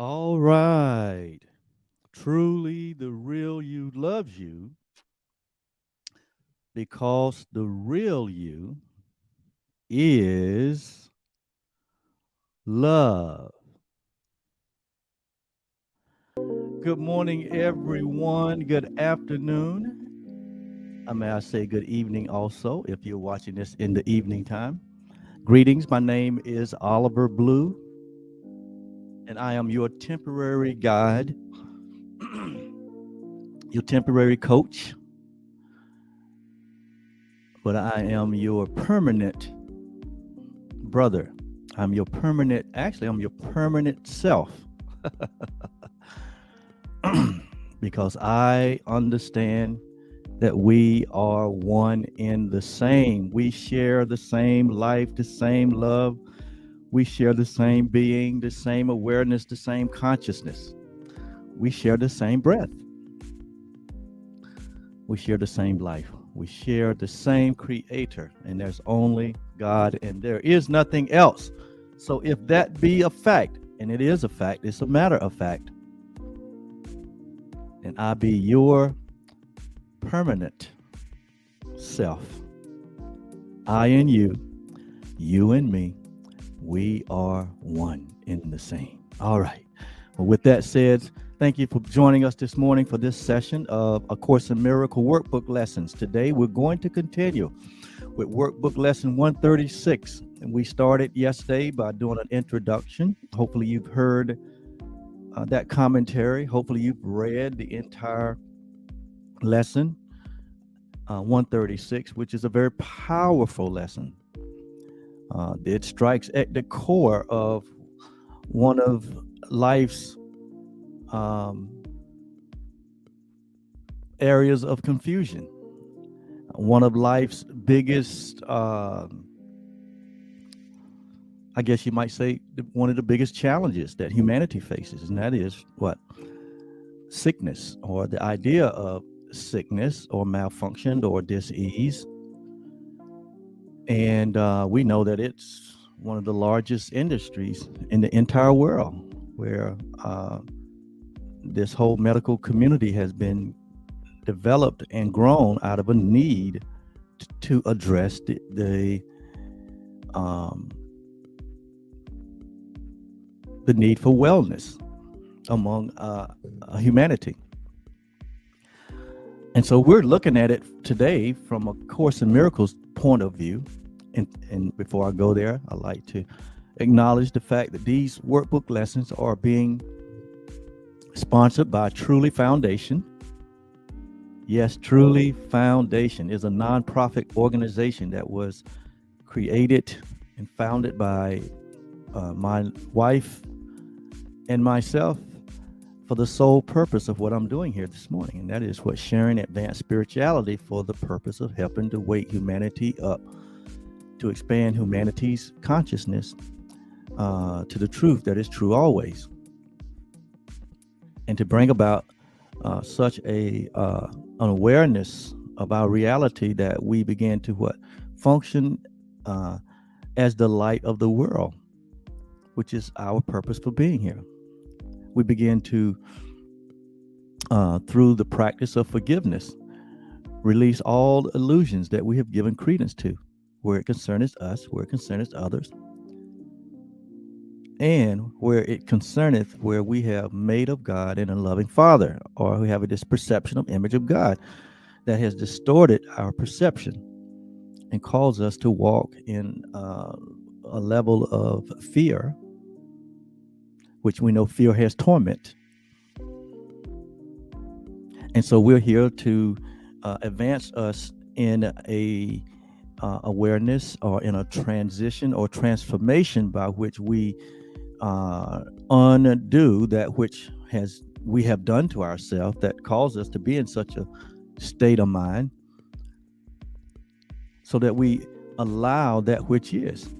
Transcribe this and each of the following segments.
All right. Truly, the real you loves you because the real you is love. Good morning, everyone. Good afternoon. May I say good evening also if you're watching this in the evening time. Greetings. My name is Oliver Blue, and I am your temporary guide, your temporary coach, but I am your permanent brother. I'm your permanent self because I understand that we are one in the same. We share the same life, the same love. We share the same being, the same awareness, the same consciousness. We share the same breath. We share the same life. We share the same creator, and there's only God, and there is nothing else. So, if that be a fact, and it is a fact, it's a matter of fact, and I be your permanent self. I and you and me, we are one in the same. All right. Well, with that said, thank you for joining us this morning for this session of A Course in Miracle workbook lessons. Today, we're going to continue with workbook lesson 136. And we started yesterday by doing an introduction. Hopefully, you've heard that commentary. Hopefully, you've read the entire lesson 136, which is a very powerful lesson. It strikes at the core of one of life's um, areas of confusion, one of life's biggest, I guess you might say, one of the biggest challenges that humanity faces, and that is what? Sickness, or the idea of sickness or malfunction or dis-ease. And we know that it's one of the largest industries in the entire world, where this whole medical community has been developed and grown out of a need to address um, the need for wellness among humanity. And so we're looking at it today from a Course in Miracles point of view. And before I go there, I'd like to acknowledge the fact that these workbook lessons are being sponsored by Truly Foundation. Yes, Truly Foundation is a nonprofit organization that was created and founded by my wife and myself for the sole purpose of what I'm doing here this morning, and that is what? Sharing advanced spirituality for the purpose of helping to wake humanity up, to expand humanity's consciousness to the truth that is true always, and to bring about such an awareness of our reality that we begin to what? Function as the light of the world, which is our purpose for being here. We begin to, through the practice of forgiveness, release all illusions that we have given credence to, where it concerns us, where it concerneth others, and where it concerneth where we have made of God and a loving Father, or we have this perception of image of God that has distorted our perception and caused us to walk in a level of fear, which we know fear has torment. And so we're here to advance us in a awareness, or in a transition or transformation by which we undo that which we have done to ourselves that caused us to be in such a state of mind, so that we allow that which is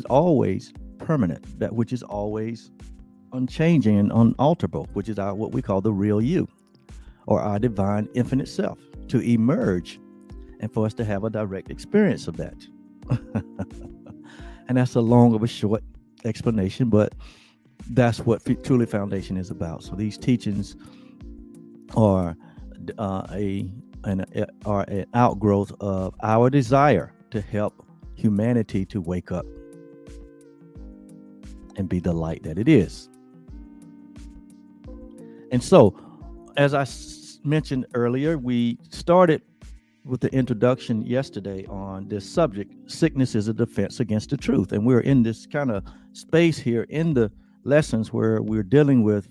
always permanent, that which is always unchanging and unalterable, which is what we call the real you, or our divine infinite self, to emerge and for us to have a direct experience of that. And that's a long of a short explanation, but That's what truly foundation is about. So these teachings are are an outgrowth of our desire to help humanity to wake up and be the light that it is. And so, as I mentioned earlier, we started with the introduction yesterday on this subject. Sickness is a defense against the truth. And we're in this kind of space here in the lessons where we're dealing with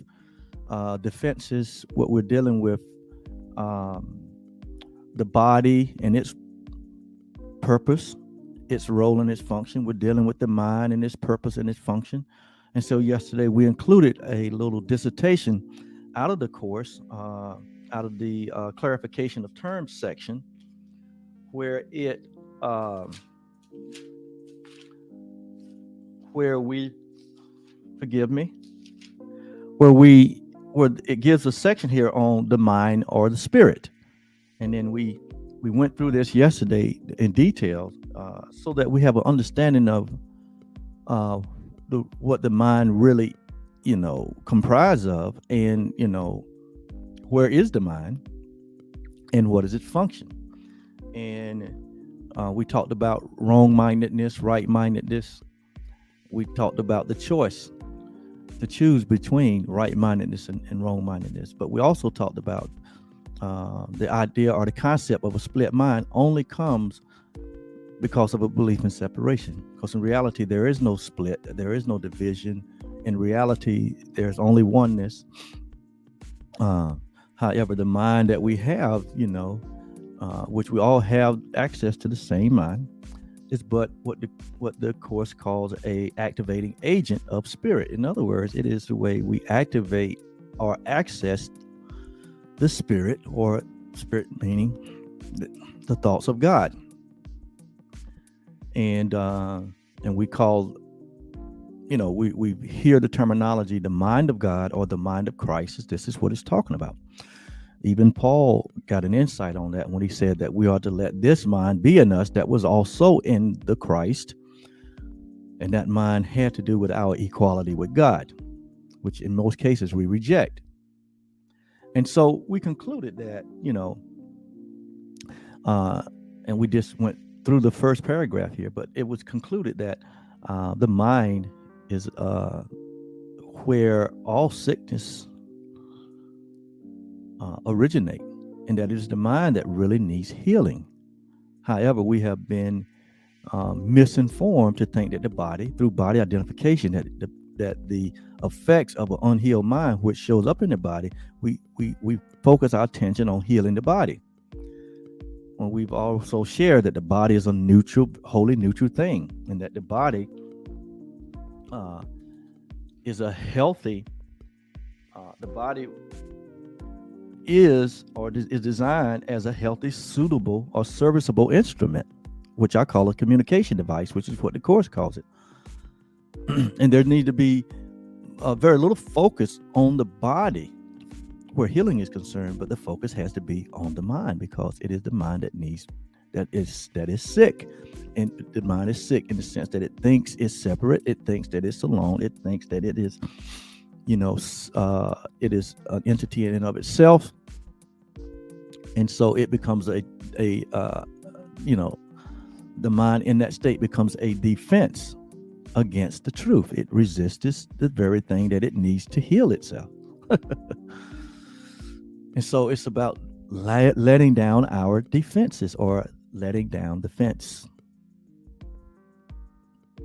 defenses, what we're dealing with the body and its purpose, its role and its function. We're dealing with the mind and its purpose and its function. And so yesterday we included a little dissertation out of the course, out of the clarification of terms section, where it where we forgive me where it gives a section here on the mind or the spirit. And then we went through this yesterday in detail, so that we have an understanding of what the mind really comprised of, and where is the mind and what is its function. And we talked about wrong-mindedness, right-mindedness. We talked about the choice to choose between right-mindedness and wrong-mindedness. But we also talked about the idea or the concept of a split mind only comes because of a belief in separation. Because in reality, there is no split, there is no division. In reality, there's only oneness. However, the mind that we have, which we all have access to the same mind, is but what the course calls a activating agent of spirit. In other words, it is the way we activate or access the spirit, or spirit meaning the thoughts of God. And we call, we hear the terminology, the mind of God or the mind of Christ. This is what it's talking about. Even Paul got an insight on that when he said that we are to let this mind be in us that was also in the Christ. And that mind had to do with our equality with God, which in most cases we reject. And so we concluded that, and we just went through the first paragraph here, but it was concluded that the mind is where all sickness originate, and that is the mind that really needs healing. However, we have been misinformed to think that the body, through body identification, that the effects of an unhealed mind, which shows up in the body, we focus our attention on healing the body. When we've also shared that the body is a neutral, wholly neutral thing, and that the body is a healthy. The body is designed as a healthy, suitable, or serviceable instrument, which I call a communication device, which is what the course calls it. And there needs to be very little focus on the body where healing is concerned, but the focus has to be on the mind, because it is the mind that is sick. And the mind is sick in the sense that it thinks it's separate, it thinks that it's alone, it thinks that it is it is an entity in and of itself. And so it becomes the mind in that state becomes a defense against the truth. It resists the very thing that it needs to heal itself. And so it's about letting down our defenses, or letting down the fence.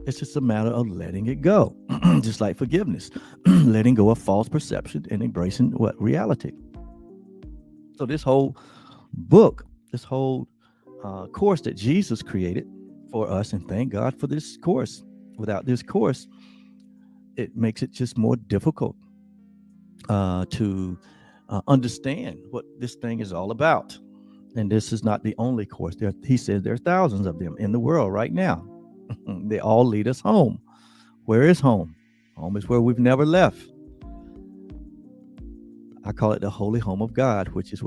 It's just a matter of letting it go, just like forgiveness, letting go of false perception and embracing reality. So this whole book, this whole course that Jesus created for us, and thank God for this course. Without this course, it makes it just more difficult to understand what this thing is all about. And this is not the only course. He says there are thousands of them in the world right now. They all lead us home. Where is home? Home is where we've never left. I call it the holy home of God, which is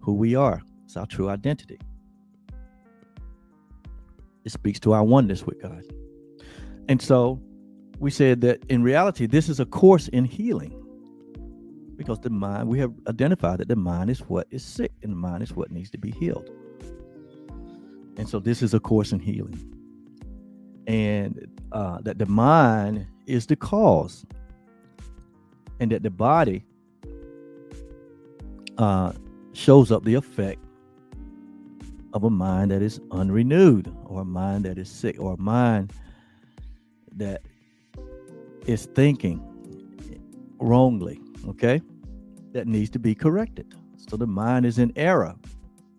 who we are. It's our true identity. It speaks to our oneness with God. And so we said that in reality, this is a course in healing, because the mind, we have identified that the mind is what is sick and the mind is what needs to be healed. And so this is a course in healing. And that the mind is the cause, and that the body shows up the effect of a mind that is unrenewed, or a mind that is sick, or a mind that is thinking wrongly, okay, that needs to be corrected. So the mind is in error.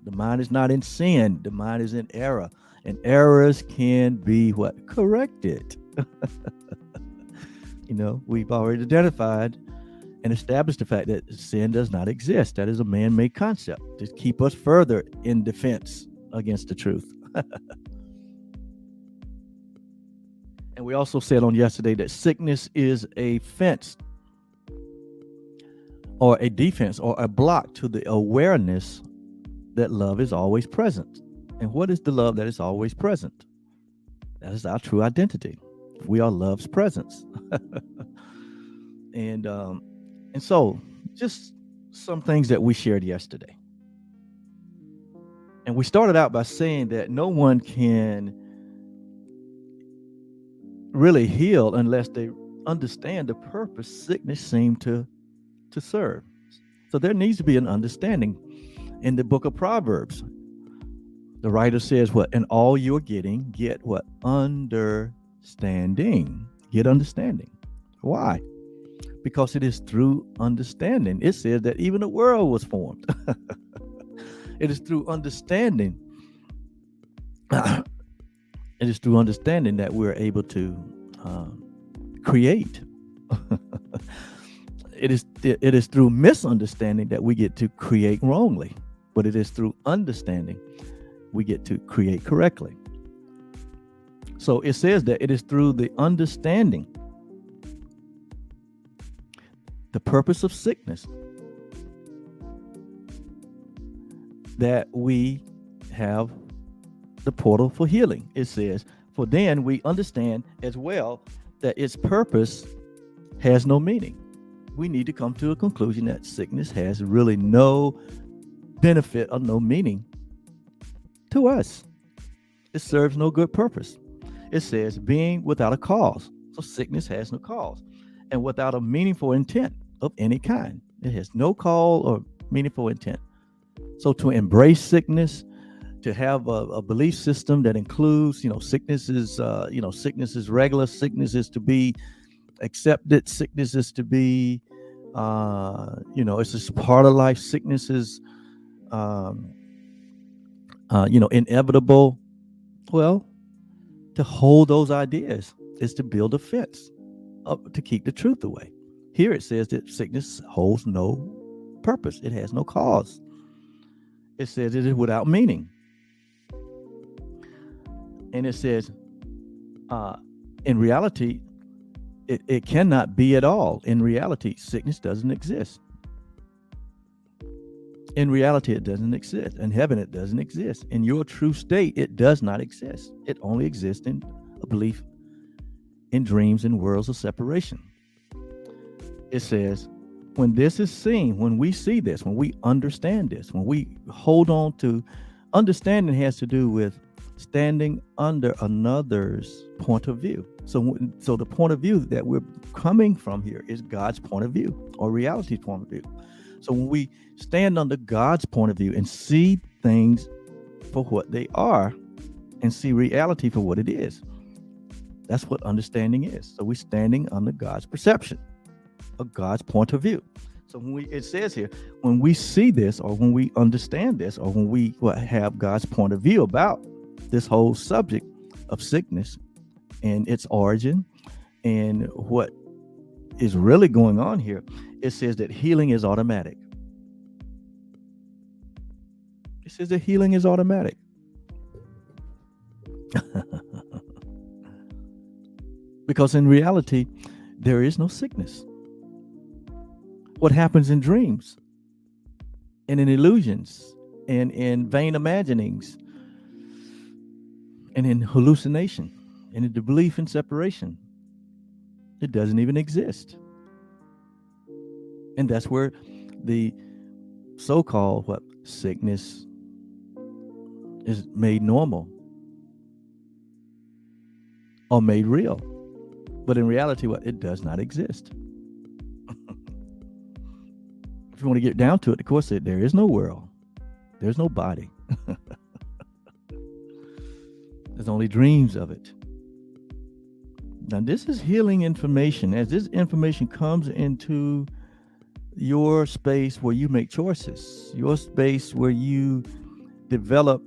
The mind is not in sin. The mind is in error. And errors can be what? Corrected. We've already identified and established the fact that sin does not exist. That is a man-made concept to keep us further in defense against the truth. And we also said on yesterday that sickness is a fence, or a defense, or a block to the awareness that love is always present. And what is the love that is always present? That is our true identity. We are love's presence. And so just some things that we shared yesterday. And we started out by saying that no one can really heal unless they understand the purpose sickness seems to serve. So there needs to be an understanding. In the book of Proverbs, the writer says what? In all you're getting, get what? Understanding. Get understanding. Why? Because it is through understanding. It says that even the world was formed. It is through understanding. It is through understanding that we're able to create. It is through misunderstanding that we get to create wrongly, but it is through understanding we get to create correctly. So it says that it is through the understanding, the purpose of sickness, that we have the portal for healing. It says, for then we understand as well that its purpose has no meaning. We need to come to a conclusion that sickness has really no benefit or no meaning to us. It serves no good purpose. It says being without a cause. So sickness has no cause, and without a meaningful intent of any kind. It has no call or meaningful intent. So to embrace sickness, to have a belief system that includes, sickness is regular, sickness is to be accepted, sickness is to be, it's just part of life. Sickness is, inevitable. Well, to hold those ideas is to build a fence up to keep the truth away. Here it says that sickness holds no purpose. It has no cause. It says it is without meaning. And it says, in reality, it cannot be at all. In reality, sickness doesn't exist. In reality, it doesn't exist. In heaven, it doesn't exist. In your true state, it does not exist. It only exists in a belief in dreams and worlds of separation. It says, when this is seen, when we see this, when we understand this, when we hold on to understanding, has to do with standing under another's point of view. So the point of view that we're coming from here is God's point of view, or reality's point of view. So when we stand under God's point of view and see things for what they are and see reality for what it is, that's what understanding is. So we're standing under God's perception of God's point of view. So it says here, when we see this, or when we understand this, or when we have God's point of view about this whole subject of sickness and its origin and what is really going on here, it says that healing is automatic. It says that healing is automatic. Because in reality, there is no sickness. What happens in dreams and in illusions and in vain imaginings and in hallucination and in the belief in separation, It doesn't even exist. And that's where the so-called what sickness is made normal or made real. But in reality, what it does not exist. If you want to get down to it, of course, there is no world. There's no body. There's only dreams of it. Now, this is healing information. As this information comes into your space where you make choices, your space where you develop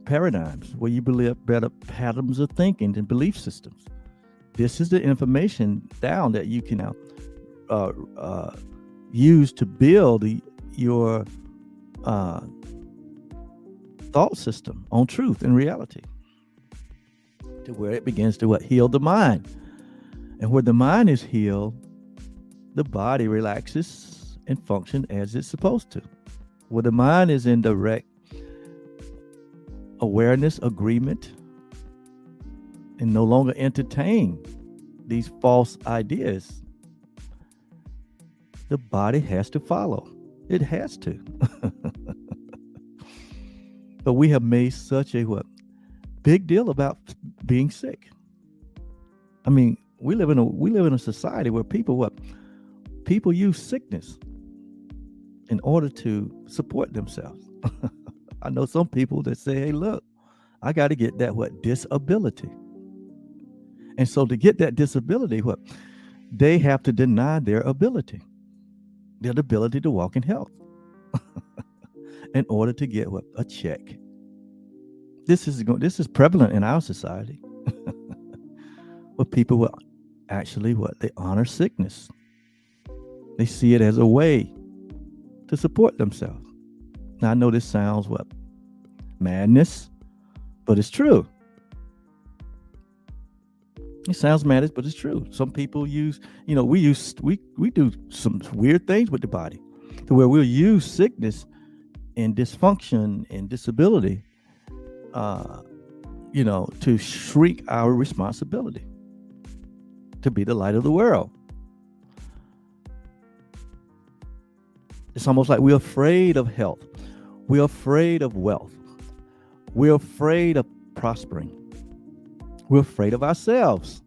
paradigms, where you develop patterns of thinking and belief systems. This is the information down that you can now use to build your thought system on truth and reality, to where it begins to heal the mind. And where the mind is healed, the body relaxes and functions as it's supposed to. Where the mind is in direct awareness, agreement, and no longer entertain these false ideas, the body has to follow. It has to. But we have made such a big deal about being sick. I mean, we live in a society where people use sickness in order to support themselves. I know some people that say, "Hey, look, I got to get that disability." And so to get that disability, they have to deny their ability to walk in health in order to get a check. This is prevalent in our society. Where people actually they honor sickness. They see it as a way to support themselves. Now, I know this sounds madness, but it's true. It sounds madness, but it's true. Some people use, we do some weird things with the body, to where we'll use sickness and dysfunction and disability, to shrink our responsibility to be the light of the world. It's almost like we're afraid of health. We're afraid of wealth. We're afraid of prospering. We're afraid of ourselves.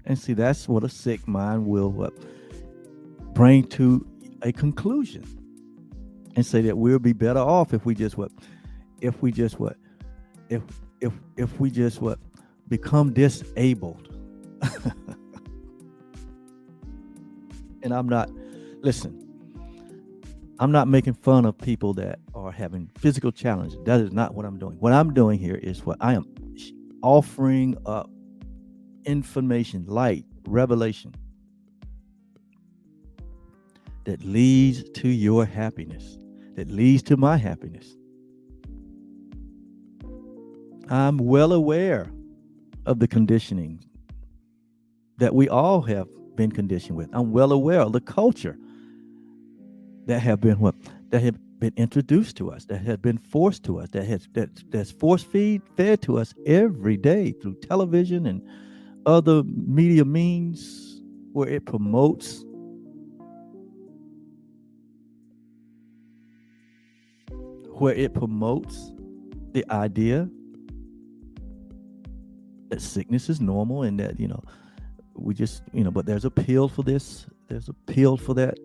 And see, that's what a sick mind will bring to a conclusion, and say that we'll be better off if we just become disabled. And I'm not making fun of people that are having physical challenges. That is not what I'm doing. What I'm doing here is I am offering up information, light, revelation that leads to your happiness, that leads to my happiness. I'm well aware of the conditioning that we all have been conditioned with. I'm well aware of the culture that have been introduced to us, that have been forced to us, that's force fed to us every day through television and other media means, where it promotes the idea that sickness is normal, and that we just but there's a pill for this, there's a pill for that,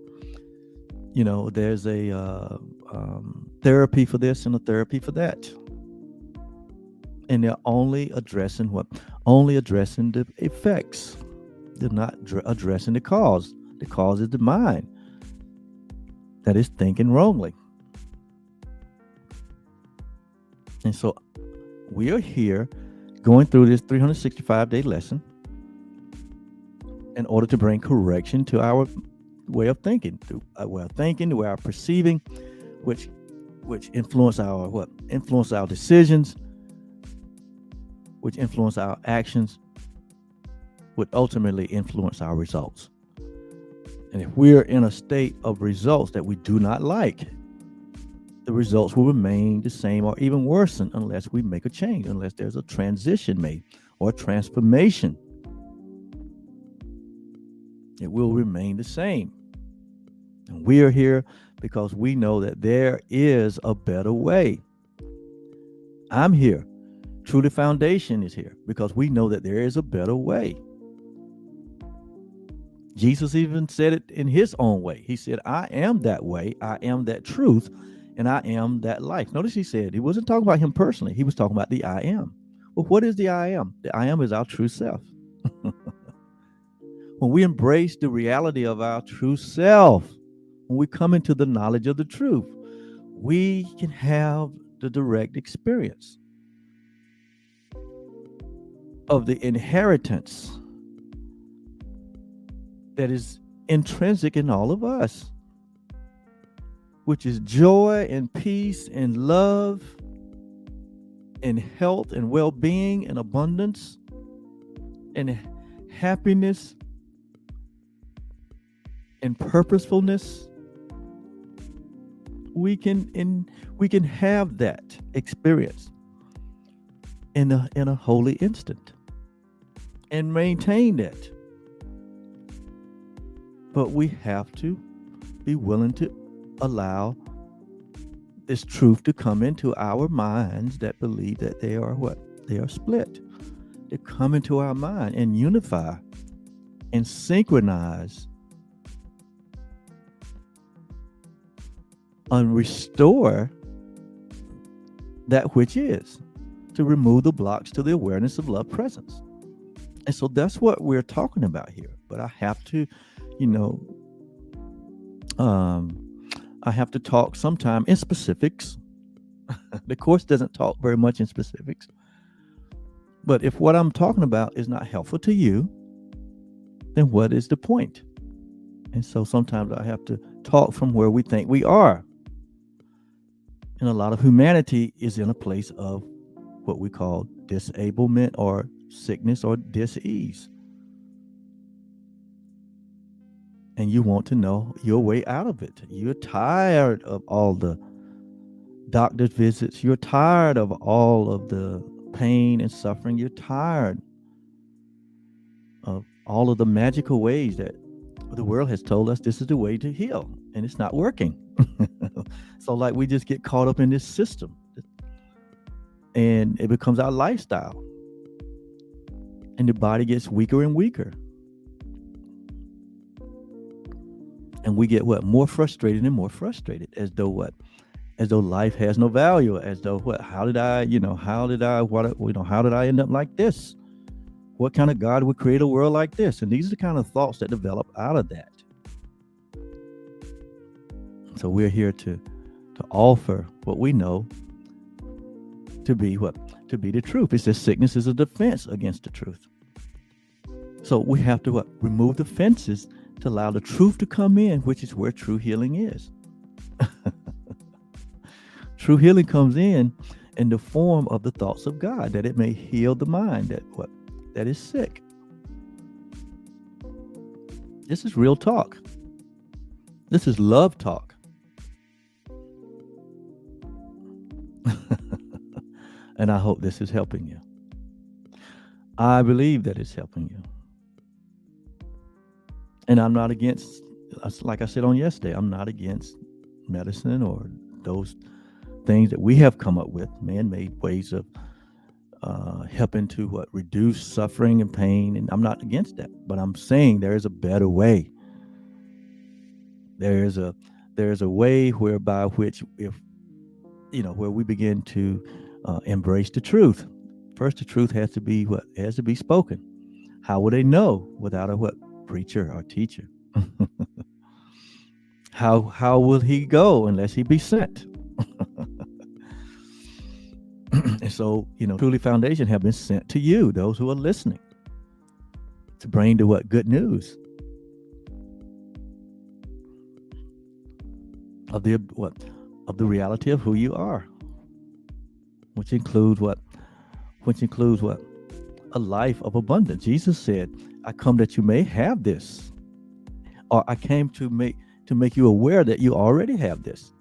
there's a therapy for this and a therapy for that, and they're only addressing the effects. They're not addressing the cause. The cause is the mind that is thinking wrongly. And so we are here going through this 365-day lesson in order to bring correction to our way of thinking, to our way of perceiving, which influence our decisions, which influence our actions, would ultimately influence our results. And if we're in a state of results that we do not like, the results will remain the same or even worsen unless we make a change, unless there's a transition made or a transformation. It will remain the same. And we are here because we know that there is a better way. I'm here. Truly Foundation is here because we know that there is a better way. Jesus even said it in his own way. He said, I am that way, I am that truth, and I am that life. Notice he said, he wasn't talking about him personally. He was talking about the I am. Well, what is the I am? The I am is our true self. When we embrace the reality of our true self, when we come into the knowledge of the truth, we can have the direct experience of the inheritance that is intrinsic in all of us, which is joy and peace and love and health and well-being and abundance and happiness and purposefulness. We can have that experience in a holy instant and maintain it. But we have to be willing to allow this truth to come into our minds that believe that they are what? They are split. They come into our mind and unify and synchronize and restore that which is, to remove the blocks to the awareness of love presence. And so that's what we're talking about here. But I have to, I have to talk sometime in specifics. The course doesn't talk very much in specifics. But if what I'm talking about is not helpful to you, then what is the point? And so sometimes I have to talk from where we think we are. And a lot of humanity is in a place of what we call disablement or sickness or dis-ease. And you want to know your way out of it. You're tired of all the doctor's visits. You're tired of all of the pain and suffering. You're tired of all of the magical ways that the world has told us this is the way to heal, and it's not working. So like we just get caught up in this system and it becomes our lifestyle, and the body gets weaker and weaker. And we get more frustrated and more frustrated, as though life has no value, as though how did I end up like this? What kind of God would create a world like this? And these are the kind of thoughts that develop out of that. So we're here to offer what we know to be the truth. It says sickness is a defense against the truth. So we have to remove the fences to allow the truth to come in, which is where true healing is. True healing comes in the form of the thoughts of God, that it may heal the mind that is sick. This is real talk. This is love talk. And I hope this is helping you. I believe that it's helping you. And I'm not against, like I said on yesterday, I'm not against medicine or those things that we have come up with, man-made ways of helping to reduce suffering and pain. And I'm not against that, but I'm saying there is a better way. There is a way whereby which, where we begin to embrace the truth. First, the truth has to be spoken. How will they know without a preacher or teacher? How will he go unless he be sent? And so, Truly Foundation have been sent to you, those who are listening, to bring the good news of the reality of who you are, which includes a life of abundance. Jesus said, I come that you may have this, or I came to make you aware that you already have this.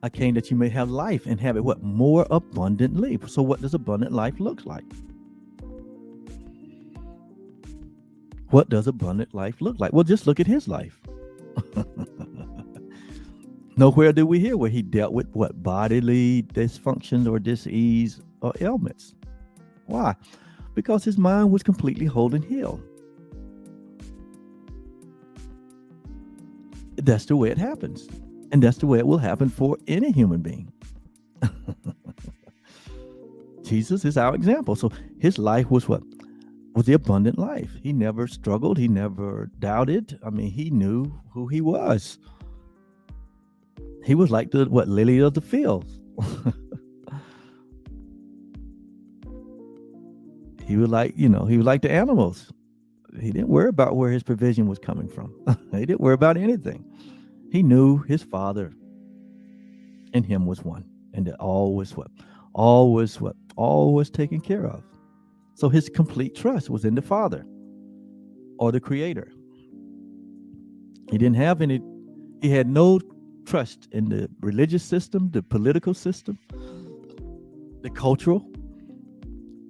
I came that you may have life and have it more abundantly. So what does abundant life look like? What does abundant life look like? Well, just look at his life. Nowhere do we hear where he dealt with what bodily dysfunctions or disease or ailments. Why? Because his mind was completely whole and healed. That's the way it happens. And that's the way it will happen for any human being. Jesus is our example. So his life was what? Was the abundant life. He never struggled. He never doubted. I mean, he knew who he was. He was like the lily of the fields. He was like, he was like the animals. He didn't worry about where his provision was coming from. He didn't worry about anything. He knew his Father and him was one, and that all was what? All was taken care of. So his complete trust was in the Father or the Creator. He didn't have any, he had no trust in the religious system, the political system, the cultural.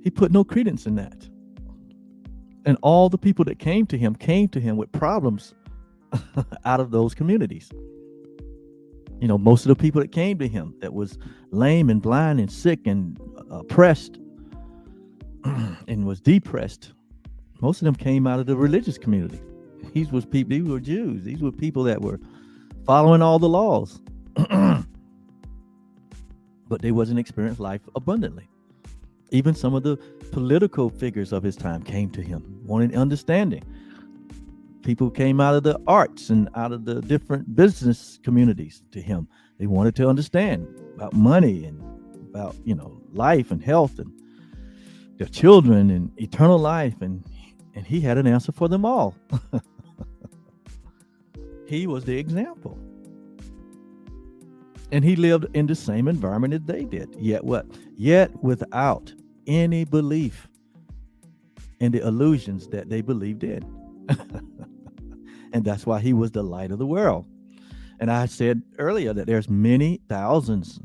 He put no credence in that. And all the people that came to him with problems out of those communities. Most of the people that came to him that was lame and blind and sick and oppressed and was depressed, most of them came out of the religious community. These were Jews. These were people that were following all the laws. But they wasn't experiencing life abundantly. Even some of the political figures of his time came to him, wanting understanding. People came out of the arts and out of the different business communities to him. They wanted to understand about money and about, life and health and their children and eternal life. And he had an answer for them all. He was the example. And he lived in the same environment as they did. Yet what? Yet without any belief in the illusions that they believed in. And that's why he was the light of the world. And I said earlier that there's many thousands,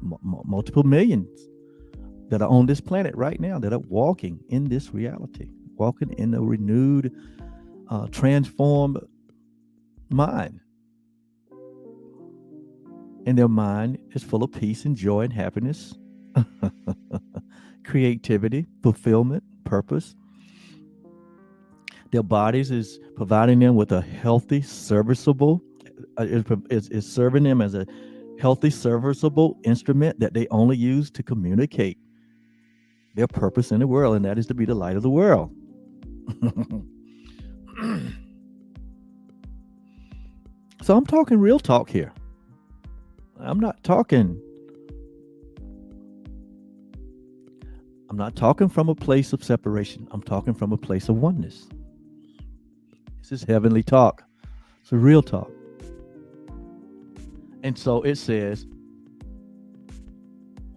multiple millions that are on this planet right now that are walking in this reality, walking in a renewed, transformed mind. And their mind is full of peace and joy and happiness, creativity, fulfillment, purpose. Their bodies is providing them with a healthy, serviceable, is serving them as a healthy, serviceable instrument that they only use to communicate their purpose in the world, and that is to be the light of the world. So I'm talking real talk here. I'm not talking from a place of separation. I'm talking from a place of oneness. This is heavenly talk. It's a real talk. And so it says,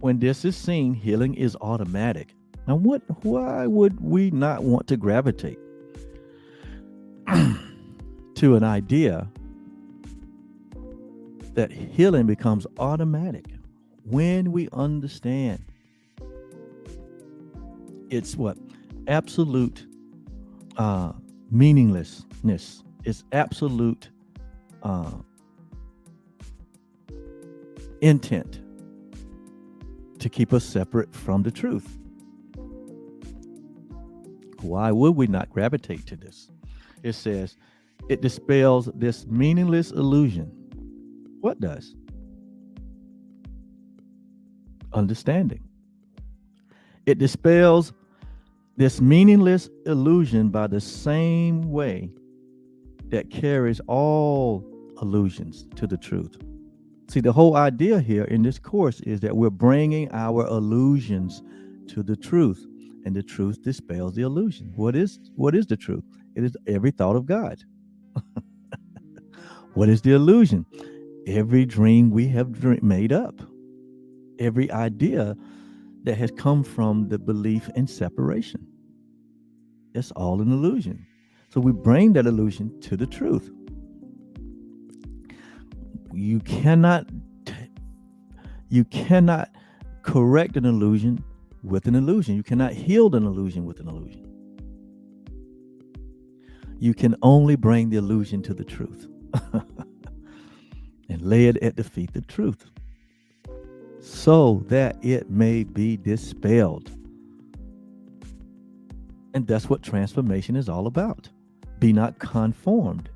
when this is seen, healing is automatic. Now, why would we not want to gravitate to an idea that healing becomes automatic when we understand it's what? Absolute meaninglessness. It's absolute intent to keep us separate from the truth. Why would we not gravitate to this? It says it dispels this meaningless illusion. What does? Understanding. It dispels this meaningless illusion by the same way that carries all illusions to the truth. See, the whole idea here in this course is that we're bringing our illusions to the truth, and the truth dispels the illusion. What is the truth? It is every thought of God. What is the illusion? Every dream we have made up. Every idea that has come from the belief in separation. It's all an illusion. So we bring that illusion to the truth. You cannot correct an illusion with an illusion. You cannot heal an illusion with an illusion. You can only bring the illusion to the truth and lay it at the feet of truth so that it may be dispelled. And that's what transformation is all about. Be not conformed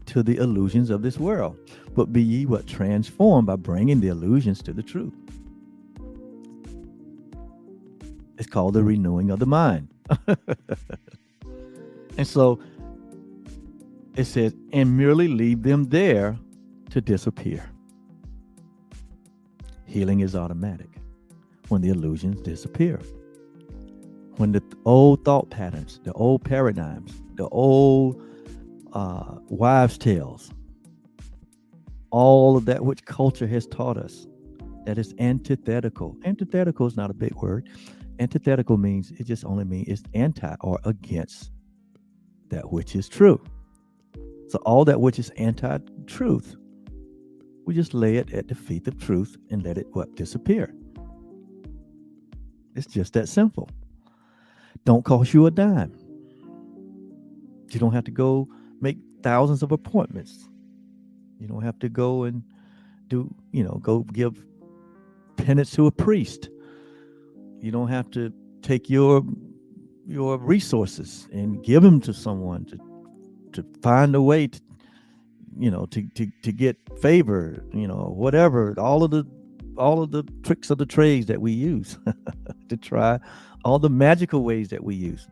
to the illusions of this world, but be ye what? Transformed by bringing the illusions to the truth. It's called the renewing of the mind. And so it says, and merely leave them there to disappear. Healing is automatic when the illusions disappear. When the old thought patterns, the old paradigms, the old wives' tales, all of that which culture has taught us, that is antithetical. Antithetical is not a big word. Antithetical means, it just only means it's anti or against that which is true. So all that which is anti-truth, we just lay it at the feet of truth and let it disappear. It's just that simple. Don't cost you a dime. You don't have to go make thousands of appointments. You don't have to go and go give penance to a priest. You don't have to take your resources and give them to someone to find a way to get favor, whatever, all of the tricks of the trades that we use to try, all the magical ways that we use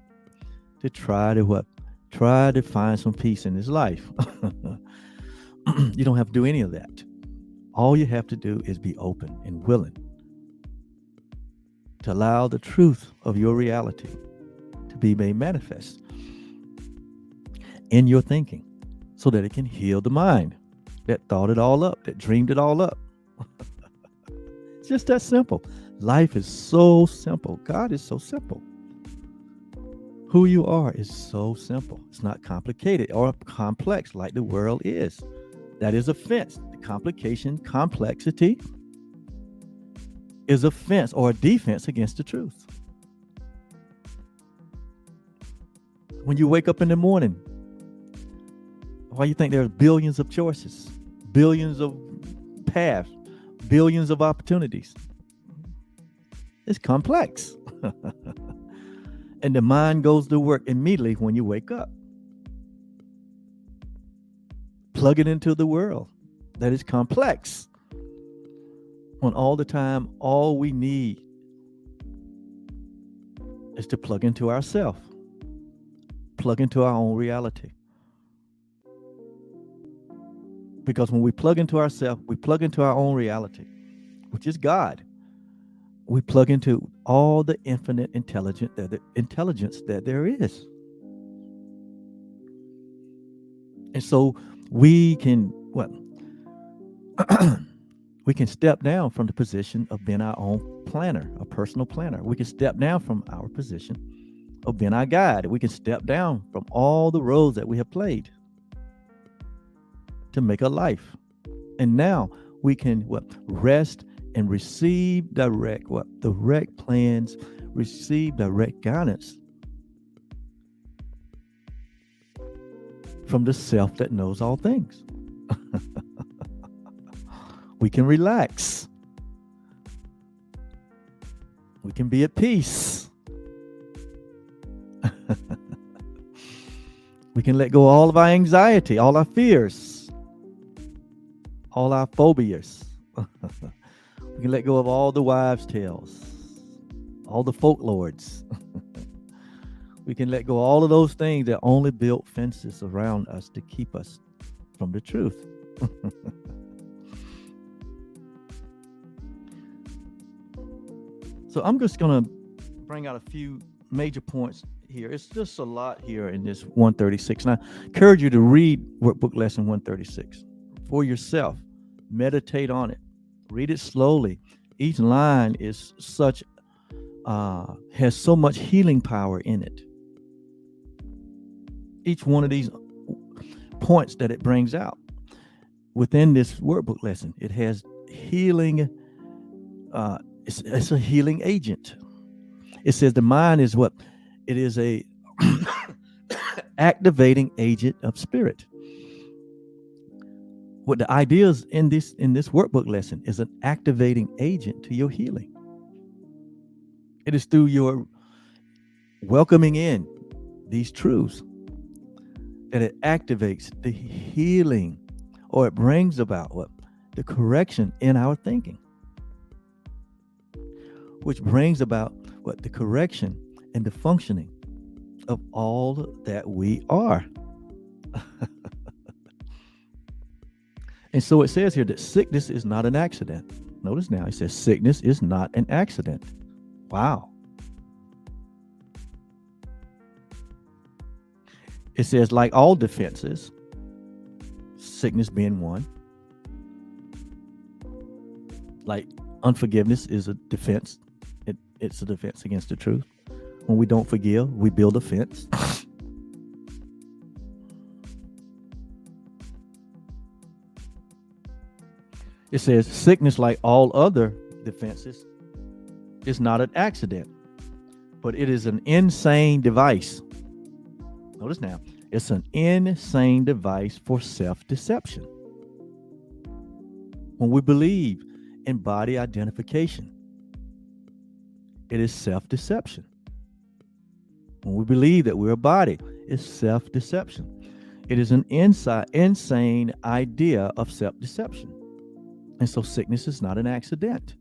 to try to find some peace in this life. You don't have to do any of that. All you have to do is be open and willing to allow the truth of your reality to be made manifest in your thinking so that it can heal the mind that thought it all up, that dreamed it all up. It's just that simple. Life is so simple. God is so simple. Who you are is so simple. It's not complicated or complex like the world is. That is offense. The complication, complexity is offense or a defense against the truth. When you wake up in the morning, why you think there are billions of choices, billions of paths, billions of opportunities? It's complex. And the mind goes to work immediately when you wake up. Plug it into the world that is complex. When all the time, all we need is to plug into ourselves, plug into our own reality. Because when we plug into ourselves, we plug into our own reality, which is God. We plug into all the infinite intelligence that there is. And so we can, we can step down from the position of being our own planner, a personal planner. We can step down from our position of being our guide. We can step down from all the roles that we have played to make a life. And now we can rest and receive direct plans, receive direct guidance from the self that knows all things. We can relax. We can be at peace. We can let go of all of our anxiety, all our fears, all our phobias. We can let go of all the wives' tales, all the folklores. We can let go of all of those things that only built fences around us to keep us from the truth. So I'm just going to bring out a few major points here. It's just a lot here in this 136. And I encourage you to read Workbook Lesson 136 for yourself. Meditate on it. Read it slowly. Each line is has so much healing power in it. Each one of these points that it brings out within this workbook lesson, it has healing. It's a healing agent. It says the mind is what? It is a activating agent of spirit. What the ideas in this workbook lesson is an activating agent to your healing. It is through your welcoming in these truths that it activates the healing, or it brings about what? The correction in our thinking, which brings about what? The correction and the functioning of all that we are. And so it says here that sickness is not an accident. Notice now, it says sickness is not an accident. Wow. It says, like all defenses, sickness being one, like unforgiveness is a defense. It's a defense against the truth. When we don't forgive, we build a fence. It says sickness, like all other defenses, is not an accident, but it is an insane device. Notice now, it's an insane device for self-deception. When we believe in body identification, it is self-deception. When we believe that we're a body, it's self-deception. It is an insane idea of self-deception. And so sickness is not an accident.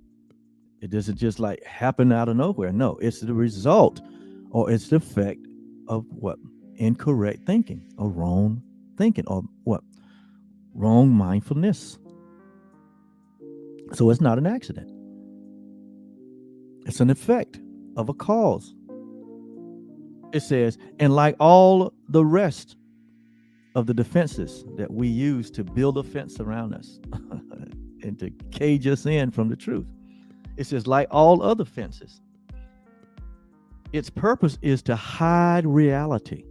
It doesn't just like happen out of nowhere. No, it's the result, or it's the effect of what? Incorrect thinking, or wrong thinking, or what? Wrong mindfulness. So it's not an accident. It's an effect of a cause. It says, and like all the rest of the defenses that we use to build a fence around us and to cage us in from the truth, it says, like all other fences, its purpose is to hide reality.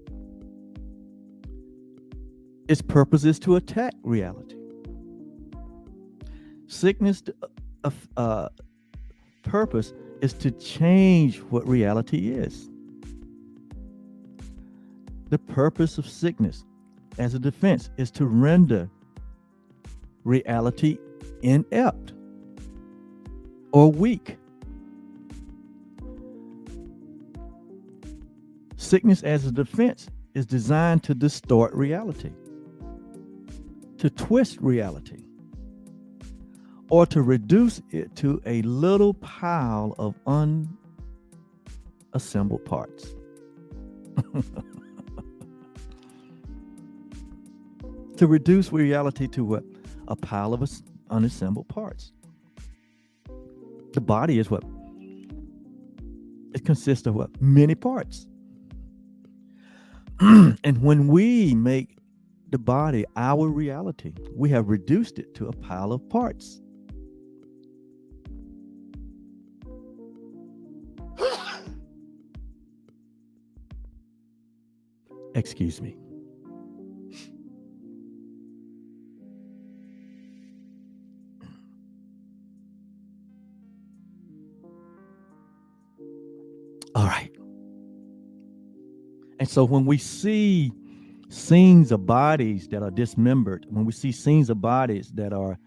Its purpose is to attack reality. Sickness purpose is to change what reality is. The purpose of sickness as a defense is to render reality inept or weak. Sickness as a defense is designed to distort reality, to twist reality, or to reduce it to a little pile of unassembled parts. To reduce reality to what? A pile of unassembled parts. The body is what? It consists of what? Many parts. And when we make the body our reality, we have reduced it to a pile of parts. Excuse me. All right. And so when we see scenes of bodies that are dismembered, when we see scenes of bodies that are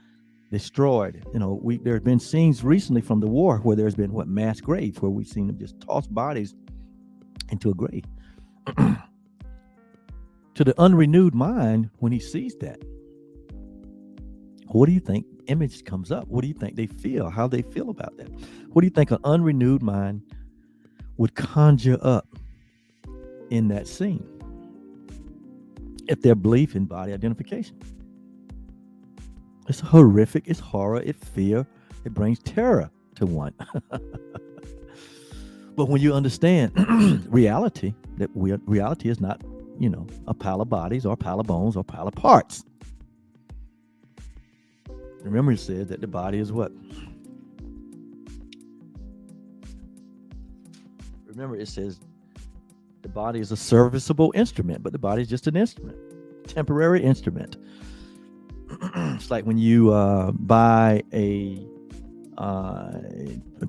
destroyed, there have been scenes recently from the war where there's been mass graves, where we've seen them just toss bodies into a grave. To the unrenewed mind, when he sees that, what do you think image comes up? What do you think they feel? How they feel about that? What do you think an unrenewed mind would conjure up in that scene if their belief in body identification? It's horrific, it's horror, it's fear, it brings terror to one. But when you understand reality, that reality is not, a pile of bodies or a pile of bones or a pile of parts. Remember, he said that the body is what? Remember, it says the body is a serviceable instrument, but the body is just an instrument, temporary instrument. It's like when you buy a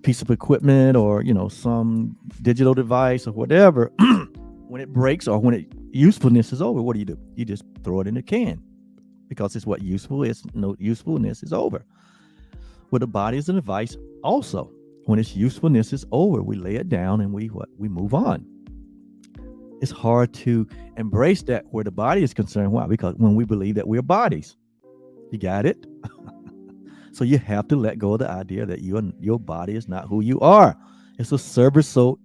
piece of equipment, or some digital device or whatever. When it breaks, or when usefulness is over, what do? You just throw it in a can because it's what useful is. No usefulness is over. Well, the body is a device also. When its usefulness is over, we lay it down and we move on. It's hard to embrace that where the body is concerned. Why? Because when we believe that we're bodies, you got it. So you have to let go of the idea that your body is not who you are. It's a serviceable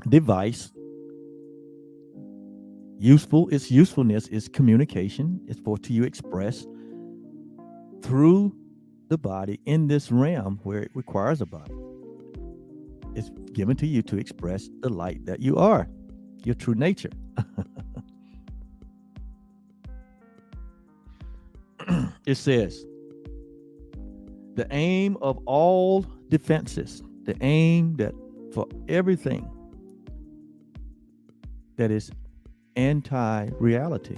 device. Its usefulness is communication. It's for to you express through the body in this realm where it requires a body. It's given to you to express the light that you are, your true nature. It says, the aim of all defenses, the aim that for everything that is anti-reality,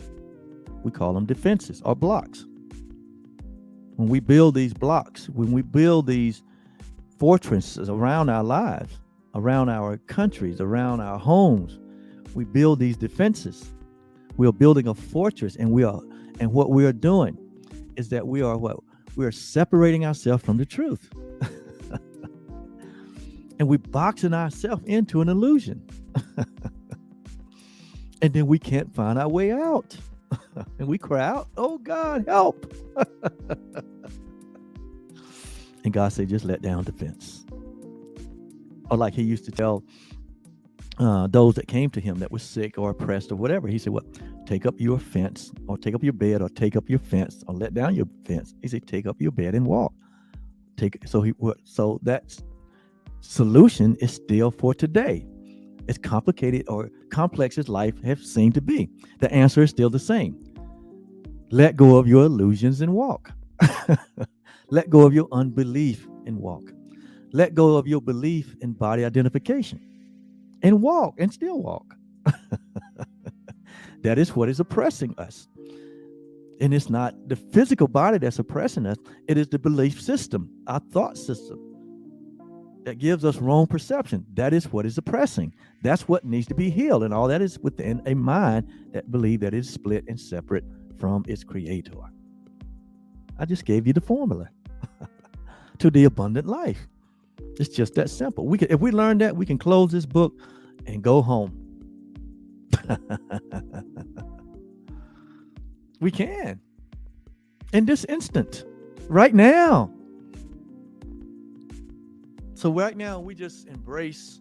we call them defenses or blocks. When we build these blocks, when we build these fortresses around our lives, around our countries, around our homes, we build these defenses. We are building a fortress, and what we are doing is that we are separating ourselves from the truth. And we boxing ourselves into an illusion. And then we can't find our way out. And we cry out, "Oh God, help." And God said, just let down the fence. Or like he used to tell those that came to him that were sick or oppressed or whatever. He said, well, take up your fence, or take up your bed, or take up your fence, or let down your fence. He said, take up your bed and walk. So that solution is still for today. As complicated or complex as life has seemed to be, the answer is still the same. Let go of your illusions and walk. Let go of your unbelief and walk. Let go of your belief in body identification and walk, and still walk. That is what is oppressing us. And it's not the physical body that's oppressing us. It is the belief system, our thought system, that gives us wrong perception. That is what is oppressing. That's what needs to be healed. And all that is within a mind that believes that it is split and separate from its creator. I just gave you the formula to the abundant life. It's just that simple. If we learn that, we can close this book and go home. We can. In this instant. Right now. So right now, we just embrace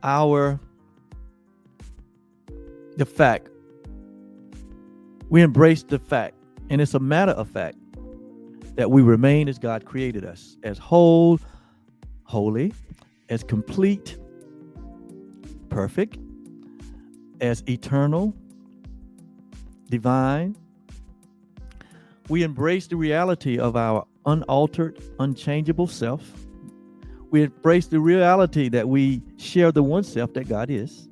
the fact. We embrace the fact, and it's a matter of fact, that we remain as God created us, as whole, holy, as complete, perfect, as eternal, divine. We embrace the reality of our unaltered, unchangeable self. We embrace the reality that we share the one self that God is.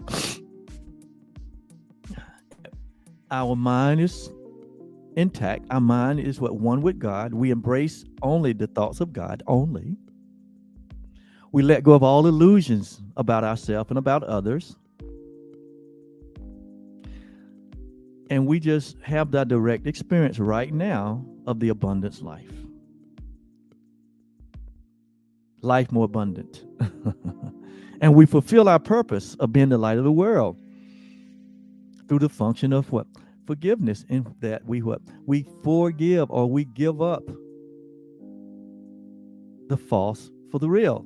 Our mind is intact. Our mind is one with God. We embrace only the thoughts of God only. We let go of all illusions about ourselves and about others. And we just have that direct experience right now of the abundance life. Life more abundant. And we fulfill our purpose of being the light of the world through the function of what? Forgiveness. In that we forgive, or we give up the false for the real.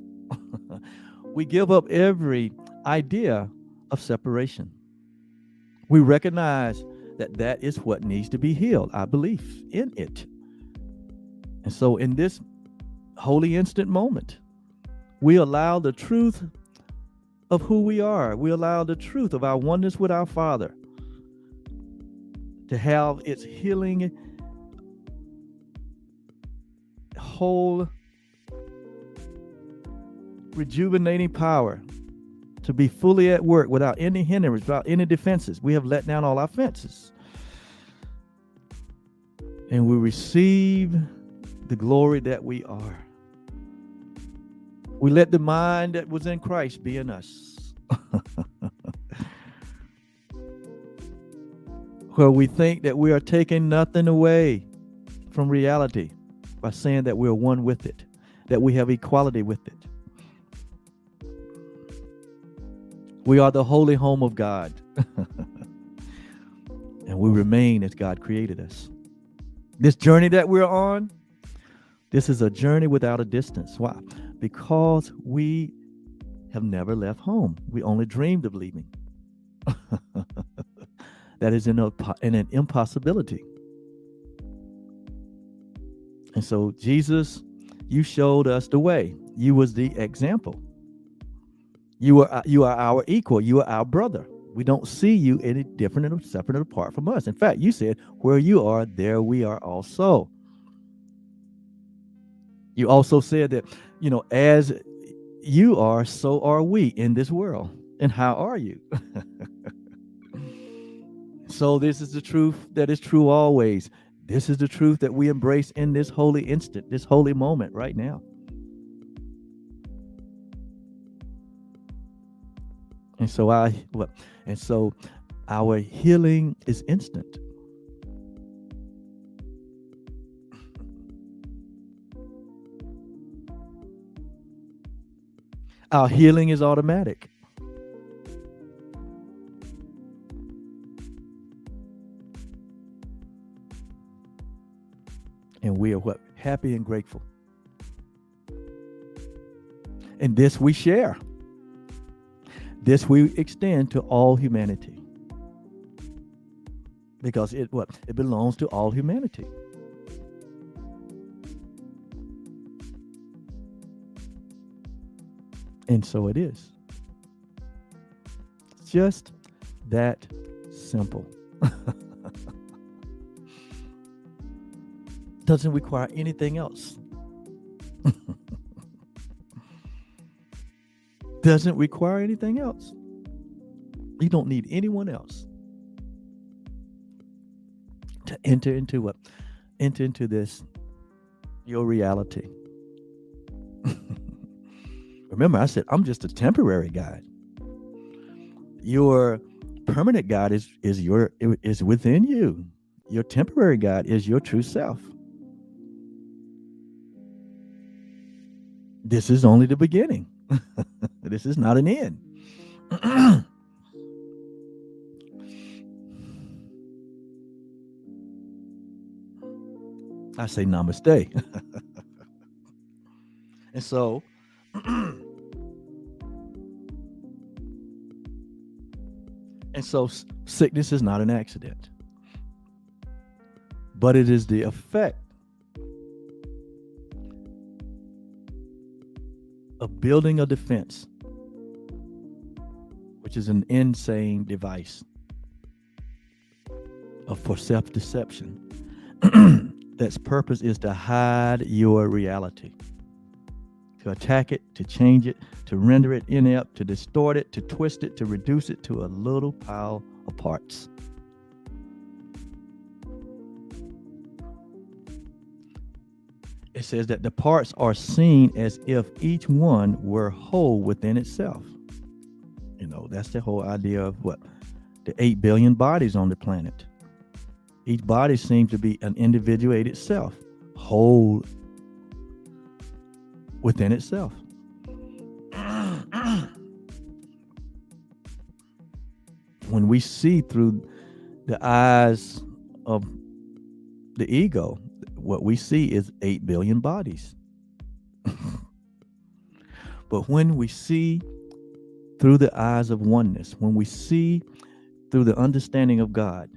We give up every idea of separation. We recognize that is what needs to be healed, our belief in it. And so in this holy instant moment, we allow the truth of who we are. We allow the truth of our oneness with our Father to have its healing, whole, rejuvenating power to be fully at work without any hindrance, without any defenses. We have let down all our fences. And we receive the glory that we are. We let the mind that was in Christ be in us. Where we think that we are taking nothing away from reality by saying that we're one with it, that we have equality with it. We are the holy home of God, and we remain as God created us. This journey that we're on, this is a journey without a distance. Why? Because we have never left home. We only dreamed of leaving. That is an impossibility. And so, Jesus, you showed us the way. You was the example. You are our equal. You are our brother. We don't see you any different or separate or apart from us. In fact, you said, where you are, there we are also. You also said that, as you are, so are we in this world. And how are you? So this is the truth that is true always. This is the truth that we embrace in this holy instant, this holy moment right now. And so our healing is instant. Our healing is automatic. And we are happy and grateful. And this we share. This we extend to all humanity. Because it belongs to all humanity. And so it is. Just that simple. Doesn't require anything else. Doesn't require anything else. You don't need anyone else to enter into this, your reality. Remember, I said I'm just a temporary guide. Your permanent God is within you. Your temporary God is your true self. This is only the beginning. This is not an end. I say namaste. And so sickness is not an accident, but it is the effect of building a defense, which is an insane device for self-deception. That's purpose is to hide your reality, to attack it, to change it, to render it inept, to distort it, to twist it, to reduce it to a little pile of parts. It says that the parts are seen as if each one were whole within itself. That's the whole idea of the 8 billion bodies on the planet. Each body seems to be an individuated self, whole within itself. When we see through the eyes of the ego, what we see is 8 billion bodies. But when we see through the eyes of oneness, when we see through the understanding of God,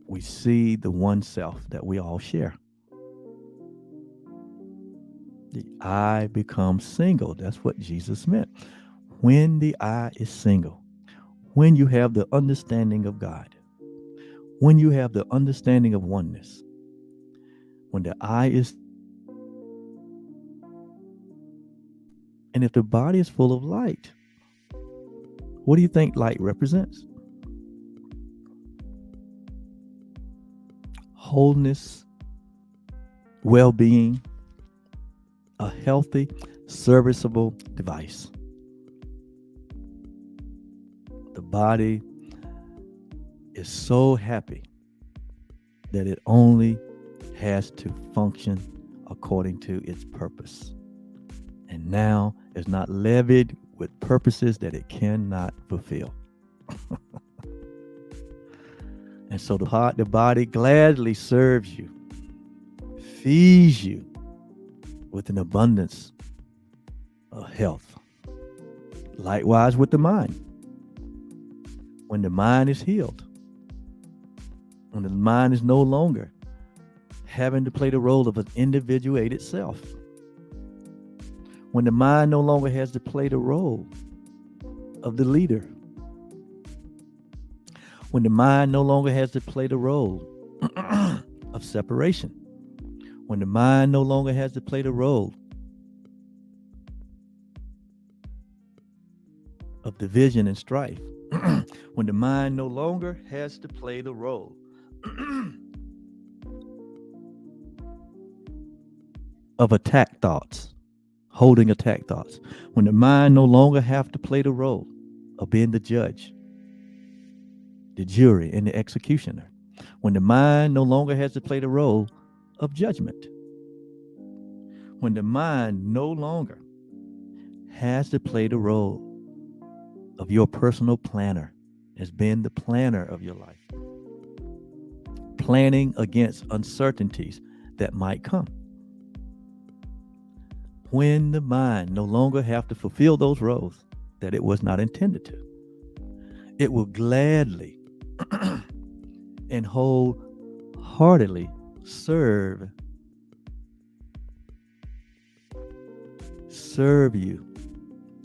we see the one self that we all share. The I becomes single. That's what Jesus meant. When the I is single, when you have the understanding of God, when you have the understanding of oneness, when the I is, and if the body is full of light, what do you think light represents? Wholeness, well-being, a healthy, serviceable device. the body is so happy that it only has to function according to its purpose. And now is not levied with purposes that it cannot fulfill. And so the body gladly serves you, feeds you with an abundance of health. Likewise with the mind. When the mind is healed, when the mind is no longer having to play the role of an individuated self, when the mind no longer has to play the role of the leader, when the mind no longer has to play the role of separation, when the mind no longer has to play the role of division and strife, when the mind no longer has to play the role of attack thoughts, holding attack thoughts, when the mind no longer have to play the role of being the judge, the jury, and the executioner, when the mind no longer has to play the role of judgment, when the mind no longer has to play the role of your personal planner, as being the planner of your life, planning against uncertainties that might come. When the mind no longer have to fulfill those roles that it was not intended to, it will gladly and wholeheartedly serve you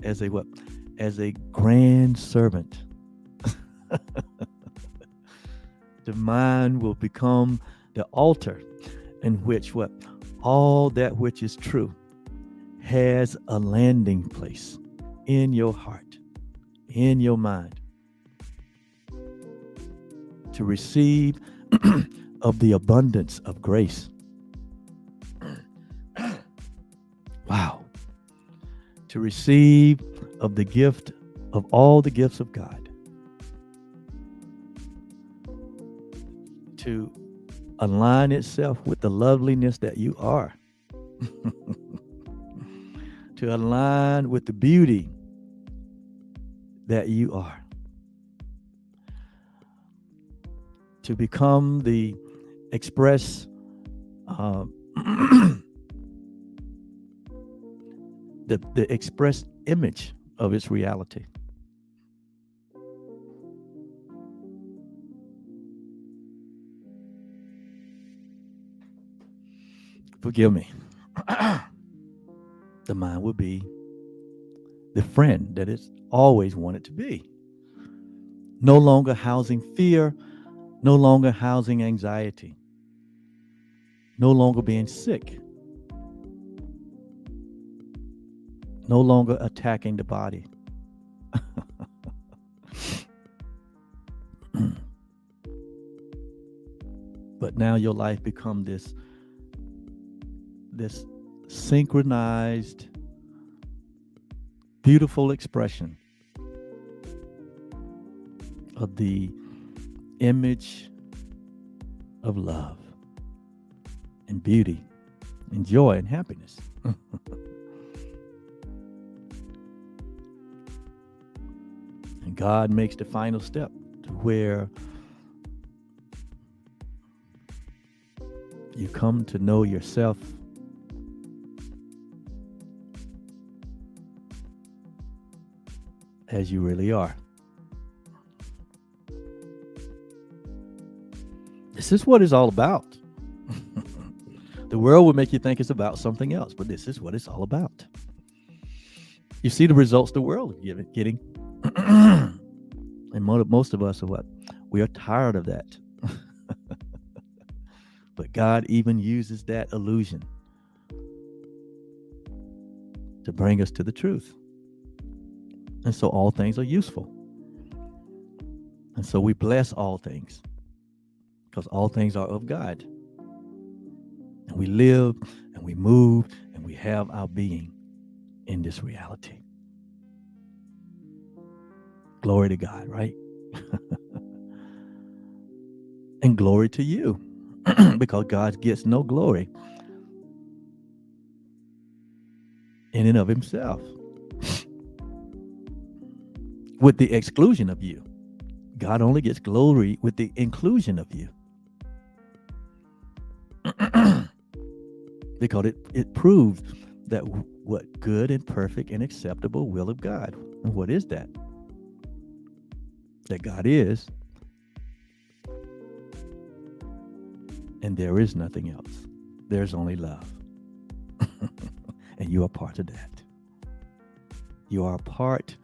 as a what? As a grand servant. The mind will become the altar in which what? All that which is true has a landing place in your heart, in your mind, to receive of the abundance of grace. Wow. To receive of the gift of all the gifts of God. To align itself with the loveliness that you are. To align with the beauty that you are. To become the express the express image of its reality. Forgive me. The mind will be the friend that it's always wanted to be. No longer housing fear, no longer housing anxiety, no longer being sick, no longer attacking the body. But now your life become this synchronized, beautiful expression of the image of love and beauty and joy and happiness. And God makes the final step to where you come to know yourself as you really are. This is what it's all about. The world will make you think it's about something else, but this is what it's all about. You see the results the world is getting. And most of us are what? We are tired of that. But God even uses that illusion to bring us to the truth. And so all things are useful. And so we bless all things, because all things are of God. And we live and we move and we have our being in this reality. Glory to God, right? And glory to you, because God gets no glory in and of himself, with the exclusion of you. God only gets glory with the inclusion of you. Because it proves that what good and perfect and acceptable will of God. And what is that? That God is, and there is nothing else. There's only love. And you are part of that. You are a part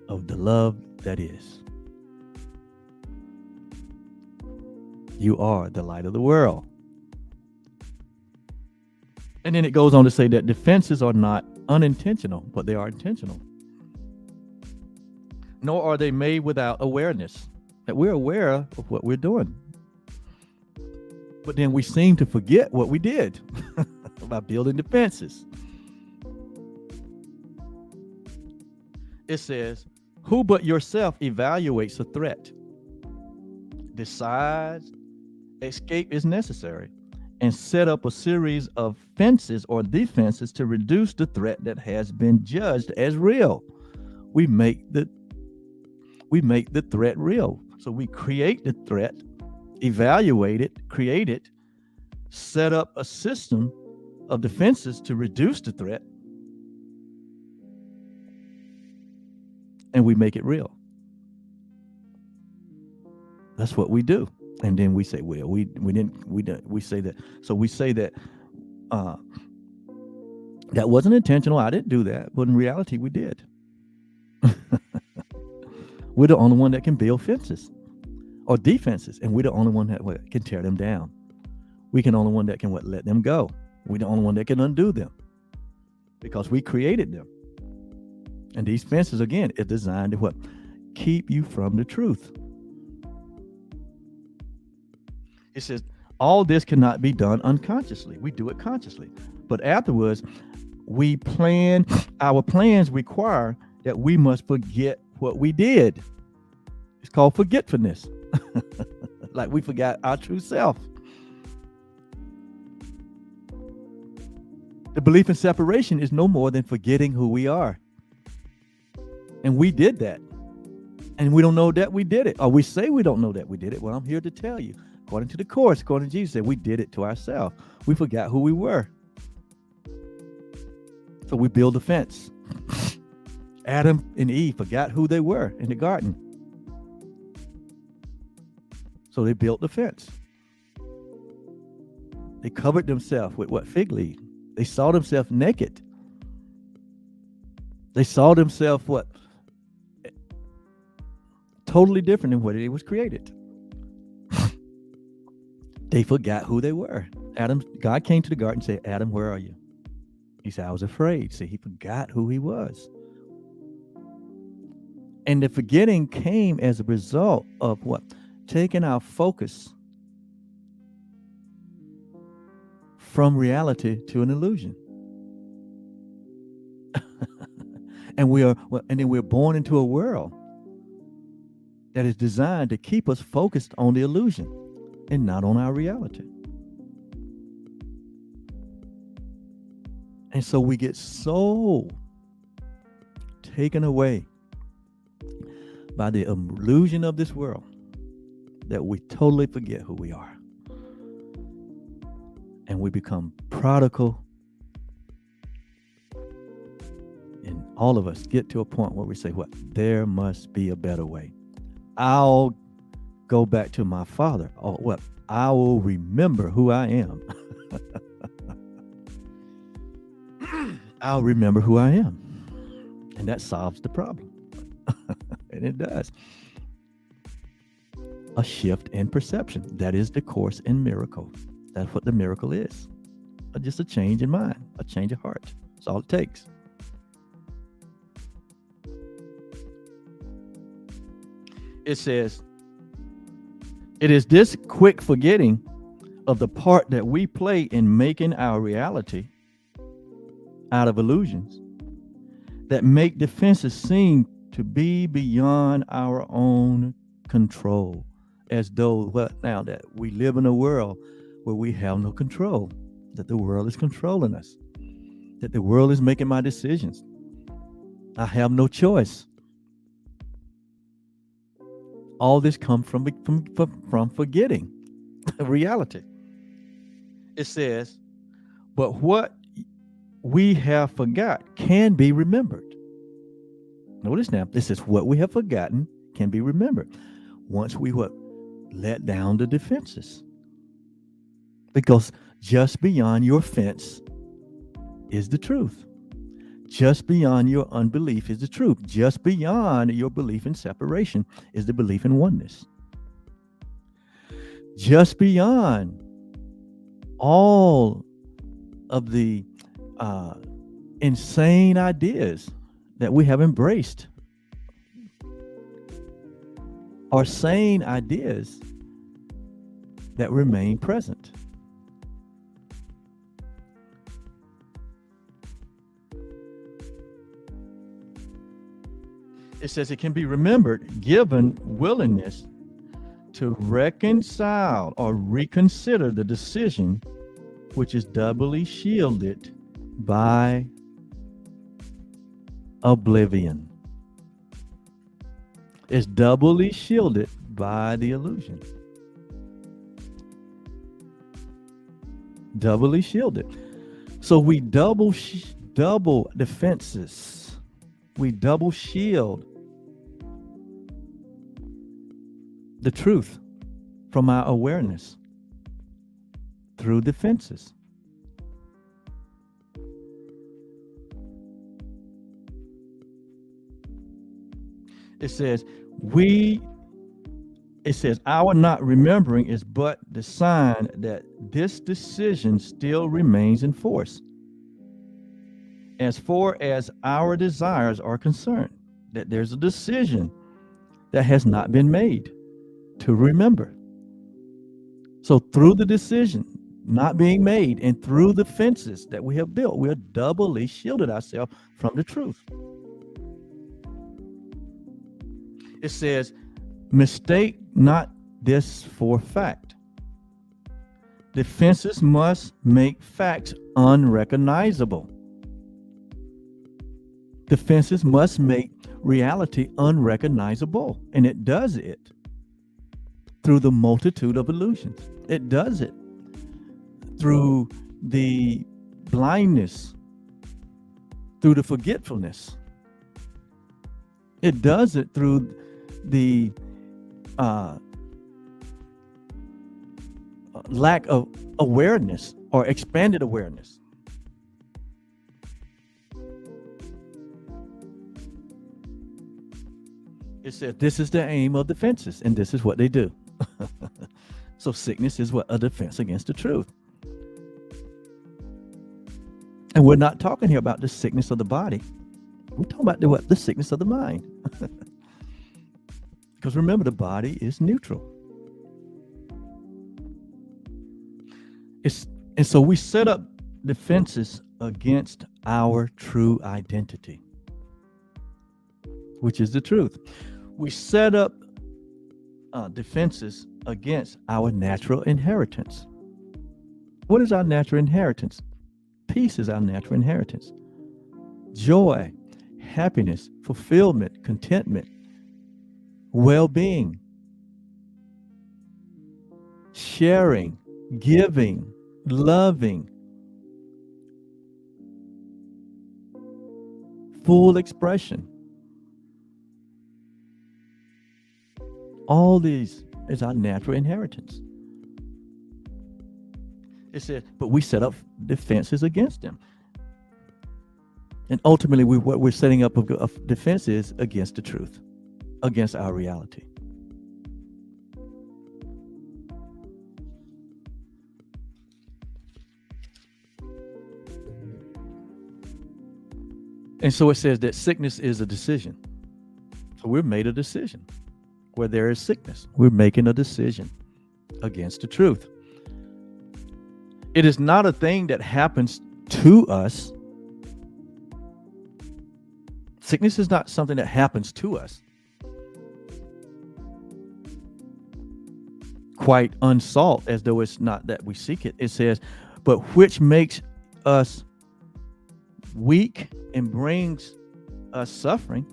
of the love that is. You are the light of the world. And then it goes on to say that defenses are not unintentional, but they are intentional. Nor are they made without awareness, that we're aware of what we're doing. But then we seem to forget what we did by building defenses. It says, who but yourself evaluates a threat, decides escape is necessary, and set up a series of fences or defenses to reduce the threat that has been judged as real. We make the threat real. So we create the threat, evaluate it, create it, set up a system of defenses to reduce the threat, and we make it real. That's what we do. And then we say, well, we say that. So we say that that wasn't intentional. I didn't do that. But in reality, we did. We're the only one that can build fences or defenses. And we're the only one that can tear them down. We can only one that can let them go. We're the only one that can undo them, because we created them. And these fences, again, are designed to what? Keep you from the truth. It says, all this cannot be done unconsciously. We do it consciously. But afterwards, our plans require that we must forget what we did. It's called forgetfulness. Like we forgot our true self. The belief in separation is no more than forgetting who we are. And we did that. And we don't know that we did it. Or we say we don't know that we did it. Well, I'm here to tell you. According to the Course, according to Jesus, that we did it to ourselves. We forgot who we were. So we build a fence. Adam and Eve forgot who they were in the garden. So they built the fence. They covered themselves with what? Fig leaf. They saw themselves naked. They saw themselves what? Totally different than what it was created. They forgot who they were. God came to the garden and said, Adam, where are you? He said, I was afraid. See, he forgot who he was. And the forgetting came as a result of what? Taking our focus from reality to an illusion. And then we're born into a world that is designed to keep us focused on the illusion and not on our reality. And so we get so taken away by the illusion of this world that we totally forget who we are. And we become prodigal. And all of us get to a point where we say, what? There must be a better way. I'll go back to my father. Or what? I will remember who I am. I'll remember who I am. And that solves the problem. And it does. A shift in perception. That is the Course in Miracles. That's what the miracle is. Just a change in mind, a change of heart. That's all it takes. It says, it is this quick forgetting of the part that we play in making our reality out of illusions that make defenses seem to be beyond our own control, as though what now that we live in a world where we have no control, that the world is controlling us, that the world is making my decisions. I have no choice. All this comes from forgetting reality. It says, but what we have forgot can be remembered. Notice now, this is what we have forgotten can be remembered once we let down the defenses. Because just beyond your fence is the truth. Just beyond your unbelief is the truth. Just beyond your belief in separation is the belief in oneness. Just beyond all of the insane ideas that we have embraced are sane ideas that remain present. It says it can be remembered given willingness to reconcile or reconsider the decision, which is doubly shielded by oblivion. It's doubly shielded by the illusion. Doubly shielded. So we double defenses. We double shield the truth from our awareness through defenses. It says our not remembering is but the sign that this decision still remains in force as far as our desires are concerned, that there's a decision that has not been made to remember. So through the decision not being made and through the fences that we have built, we are doubly shielded ourselves from the truth. It says, mistake not this for fact. Defenses must make facts unrecognizable. Defenses must make reality unrecognizable. And it does it through the multitude of illusions. It does it through the blindness, through the forgetfulness. It does it through the lack of awareness or expanded awareness. It said this is the aim of defenses, and this is what they do. So sickness is what a defense against the truth. And we're not talking here about the sickness of the body. We're talking about the sickness of the mind. Because remember, the body is neutral. And so we set up defenses against our true identity, which is the truth. We set up defenses against our natural inheritance. What is our natural inheritance? Peace is our natural inheritance. Joy, happiness, fulfillment, contentment, well-being, sharing, giving, loving, full expression. All these is our natural inheritance. It says, but we set up defenses against them. And ultimately, what we're setting up of defense is against the truth, against our reality. And so it says that sickness is a decision. So we've made a decision. Where there is sickness, we're making a decision against the truth. It is not a thing that happens to us. Sickness is not something that happens to us quite unsought, as though it's not that we seek it. It says, but which makes us weak and brings us suffering.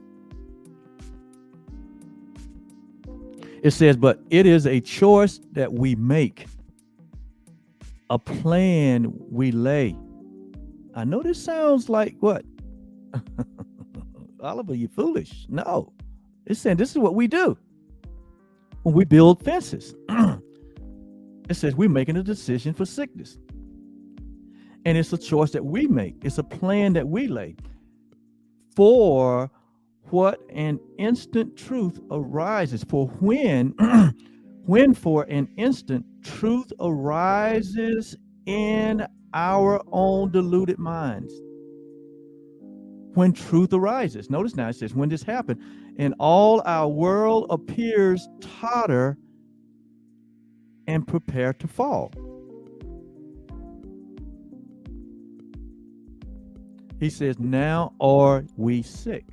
It says, but it is a choice that we make, a plan we lay. I know this sounds like what? Oliver, you foolish. No. It's saying this is what we do when we build fences. It says we're making a decision for sickness. And it's a choice that we make. It's a plan that we lay for what an instant truth arises. For when for an instant truth arises in our own deluded minds. When truth arises. Notice now it says when this happened, and all our world appears totter and prepare to fall. He says, now are we sick,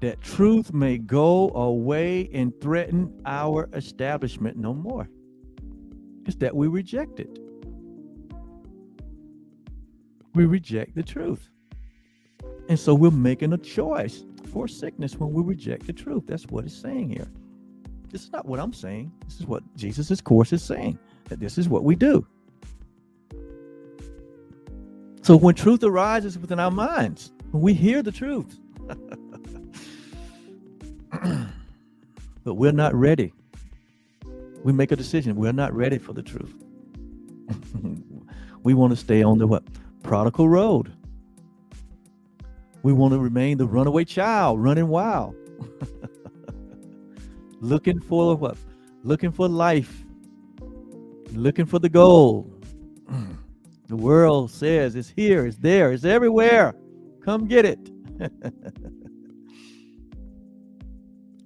that truth may go away and threaten our establishment no more. It's that we reject it. We reject the truth. And so we're making a choice for sickness when we reject the truth. That's what it's saying here. This is not what I'm saying. This is what Jesus' course is saying, that this is what we do. So when truth arises within our minds, when we hear the truth, but we're not ready. We make a decision. We're not ready for the truth. We want to stay on the what? Prodigal road. We want to remain the runaway child, running wild. Looking for what? Looking for life. Looking for the goal. The world says it's here, it's there, it's everywhere. Come get it.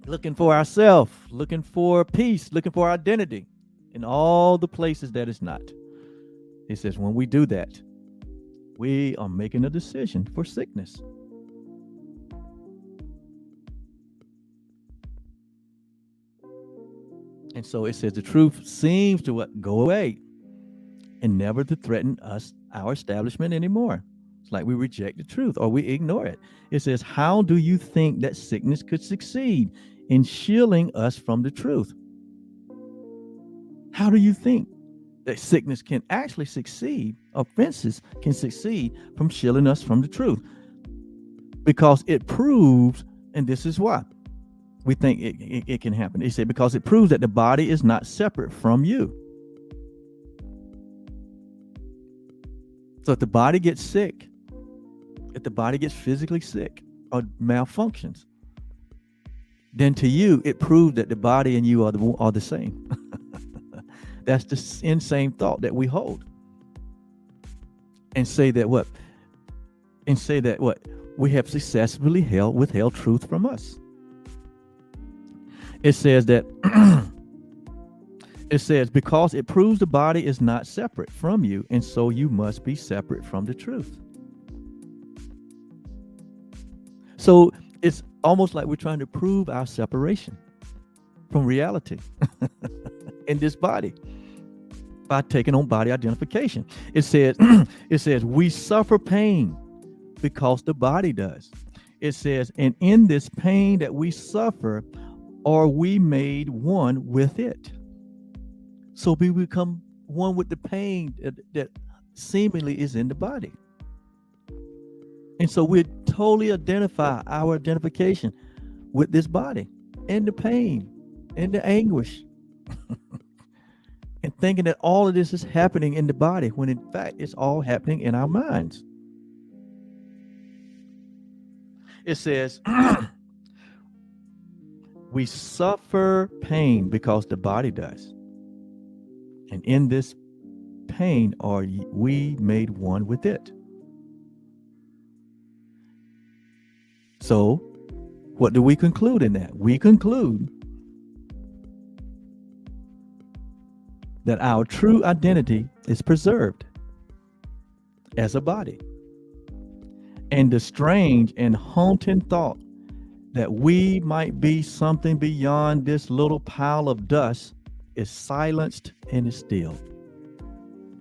Looking for ourselves, looking for peace, looking for identity in all the places that it's not. He says when we do that, we are making a decision for sickness. And so it says the truth seems to go away and never to threaten us, our establishment anymore. It's like we reject the truth or we ignore it. It says, how do you think that sickness could succeed in shielding us from the truth? How do you think that sickness can actually succeed, offenses can succeed from shielding us from the truth? Because it proves, and this is why we think it can happen. He said, because it proves that the body is not separate from you. So if the body gets sick, if the body gets physically sick or malfunctions, then to you, it proves that the body and you are the same. That's the insane thought that we hold. And say that what? We have successfully withheld truth from us. It says that, it says, because it proves the body is not separate from you, and so you must be separate from the truth. So it's almost like we're trying to prove our separation from reality in this body by taking on body identification. It says we suffer pain because the body does. It says, and in this pain that we suffer, are we made one with it? So we become one with the pain that seemingly is in the body. And so we totally identify our identification with this body and the pain and the anguish. And thinking that all of this is happening in the body, when in fact it's all happening in our minds. It says, we suffer pain because the body does. And in this pain are we made one with it. So what do we conclude in that? We conclude that our true identity is preserved as a body. And the strange and haunting thought that we might be something beyond this little pile of dust is silenced and is still.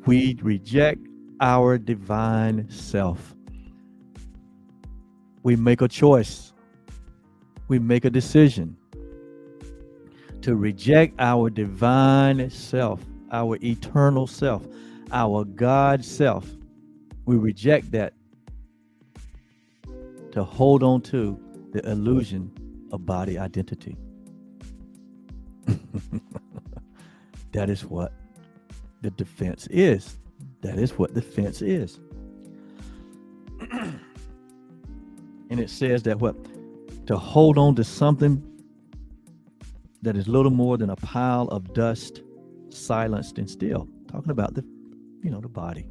We reject our divine self. We make a choice. We make a decision to reject our divine self, our eternal self, our God self. We reject that to hold on to the illusion of body identity. That is what the defense is. That is what defense is. And it says that what? To hold on to something that is little more than a pile of dust, silenced and still. Talking about the body.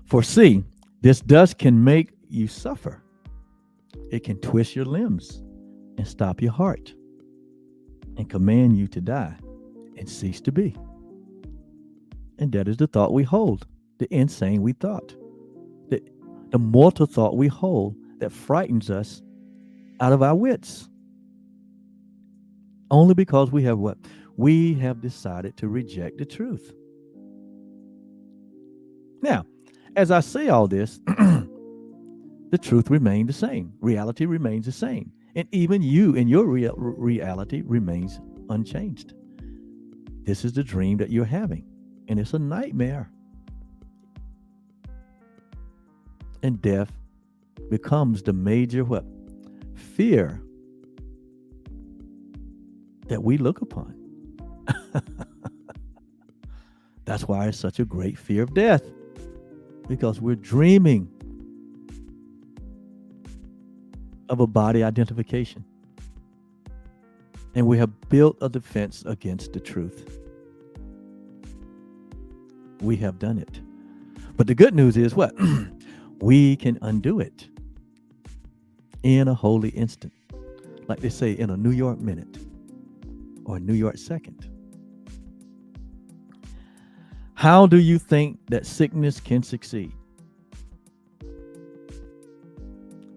For see, this dust can make you suffer. It can twist your limbs and stop your heart and command you to die and cease to be. And that is the thought we hold, the insane we thought, the mortal thought we hold that frightens us out of our wits. Only because we have what? We have decided to reject the truth. Now, as I say all this, the truth remains the same. Reality remains the same. And even you and your reality remains unchanged. This is the dream that you're having. And it's a nightmare. And death becomes the major what? Fear that we look upon. That's why it's such a great fear of death. Because we're dreaming of a body identification. And we have built a defense against the truth. We have done it. But the good news is what? We can undo it in a holy instant. Like they say, in a New York minute or a New York second. How do you think that sickness can succeed?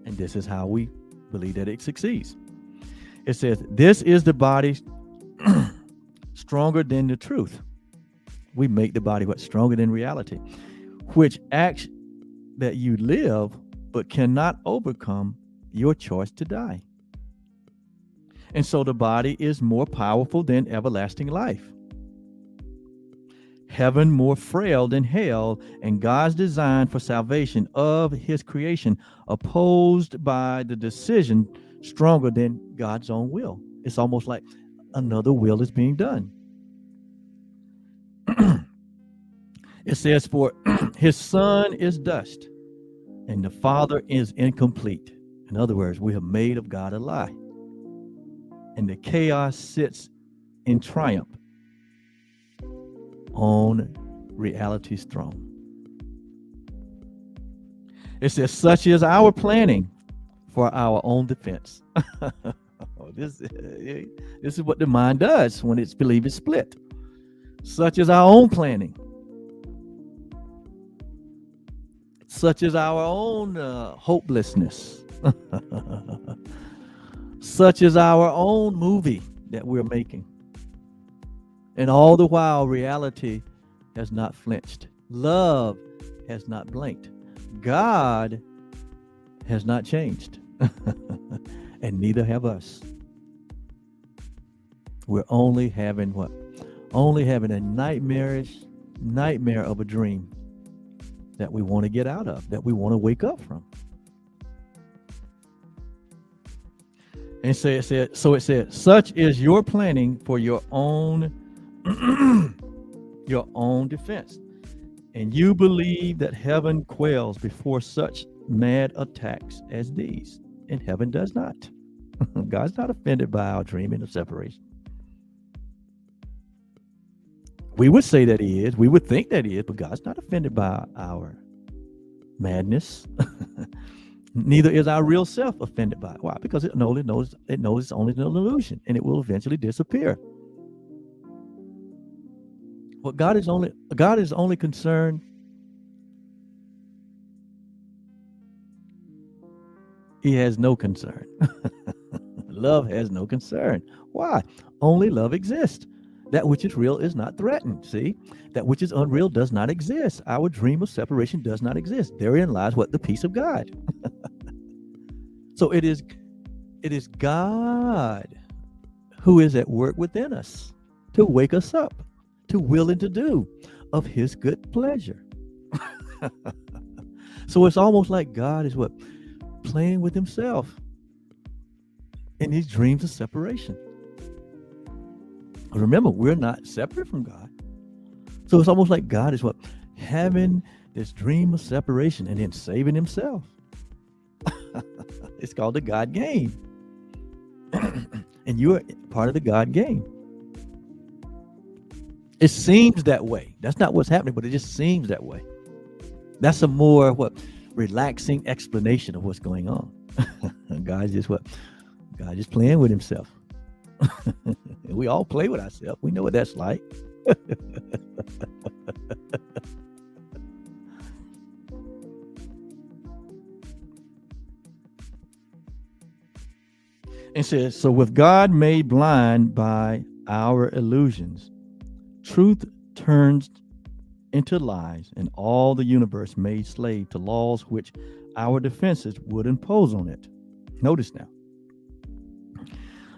And this is how we believe that it succeeds. It says, this is the body stronger than the truth. We make the body what? Stronger than reality, which acts that you live but cannot overcome your choice to die. And so the body is more powerful than everlasting life. Heaven more frail than hell, and God's design for salvation of his creation opposed by the decision stronger than God's own will. It's almost like another will is being done. It says, for his son is dust, and the Father is incomplete. In other words, we have made of God a lie. And the chaos sits in triumph on reality's throne. It says, such is our planning for our own defense. This is what the mind does when its belief is split. Such is our own planning. Such is our own hopelessness. Such is our own movie that we're making. And all the while, reality has not flinched. Love has not blinked. God has not changed. And neither have us. We're only having what? Only having a nightmare of a dream that we want to get out of, that we want to wake up from. And so it said, such is your planning for your own your own defense. And you believe that heaven quails before such mad attacks as these. And heaven does not. God's not offended by our dreaming of separation. We would say that he is. We would think that he is, but God's not offended by our madness. Neither is our real self offended by it. Why? Because it knows it's only an illusion, and it will eventually disappear. What God is only concerned He has no concern. Love has no concern. Why? Only love exists. That which is real is not threatened. See? That which is unreal does not exist. Our dream of separation does not exist. Therein lies what? The peace of God. So it is God who is at work within us to wake us up, to will and to do of his good pleasure. So it's almost like God is what? Playing with himself in these dreams of separation. Remember, we're not separate from God. So it's almost like God is what? Having this dream of separation and then saving himself. It's called the God game. And you're part of the God game. It seems that way. That's not what's happening, but it just seems that way. That's a more relaxing explanation of what's going on. God's just playing with himself. We all play with ourselves. We know what that's like. It says, so with God made blind by our illusions, truth turns into lies, and all the universe made slave to laws which our defenses would impose on it. Notice now.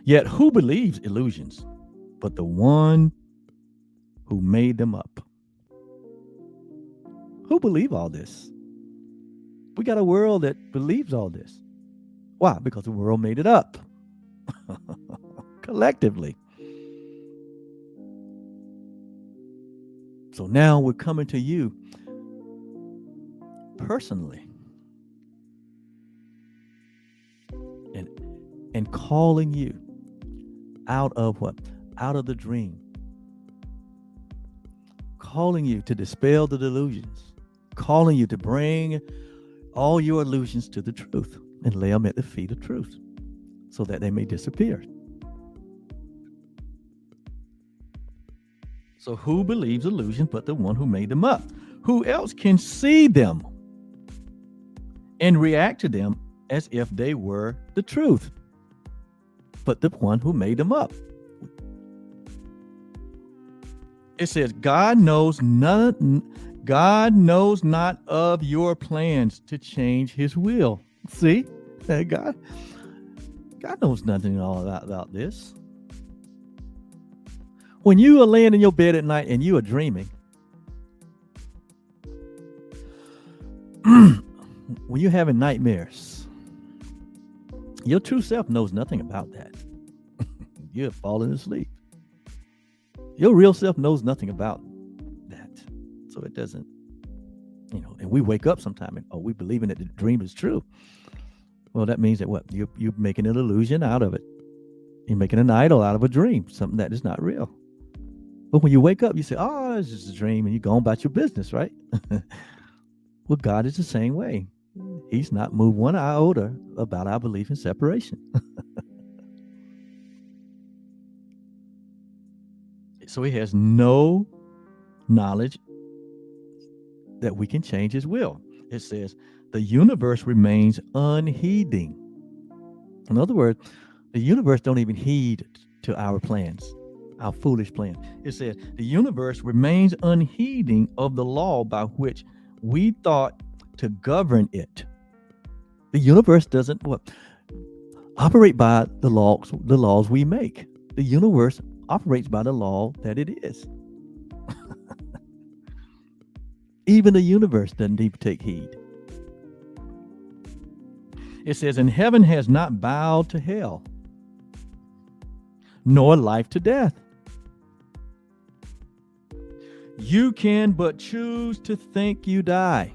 Yet who believes illusions but the one who made them up? Who believe all this? We got a world that believes all this. Why? Because the world made it up. Collectively. So now we're coming to you personally and calling you out of what? Out of the dream. Calling you to dispel the delusions. Calling you to bring all your illusions to the truth and lay them at the feet of truth so that they may disappear. So who believes illusions but the one who made them up? Who else can see them and react to them as if they were the truth but the one who made them up? It says, God knows not of your plans to change his will. See? God knows nothing at all about this. When you are laying in your bed at night and you are dreaming, when you're having nightmares, your true self knows nothing about that. You're falling asleep. Your real self knows nothing about that. So it doesn't, and we wake up sometime and, we believing that the dream is true. Well, that means that what? You're making an illusion out of it. You're making an idol out of a dream, something that is not real. But when you wake up, you say, oh, it's just a dream, and you go on about your business, right? Well, God is the same way. He's not moved one iota about our belief in separation. So he has no knowledge that we can change his will. It says, the universe remains unheeding. In other words, the universe don't even heed to our plans. Our foolish plan. It says the universe remains unheeding of the law by which we thought to govern it. The universe doesn't operate by the laws we make. The universe operates by the law that it is. Even the universe doesn't even take heed. It says, and heaven has not bowed to hell, nor life to death. You can but choose to think you die.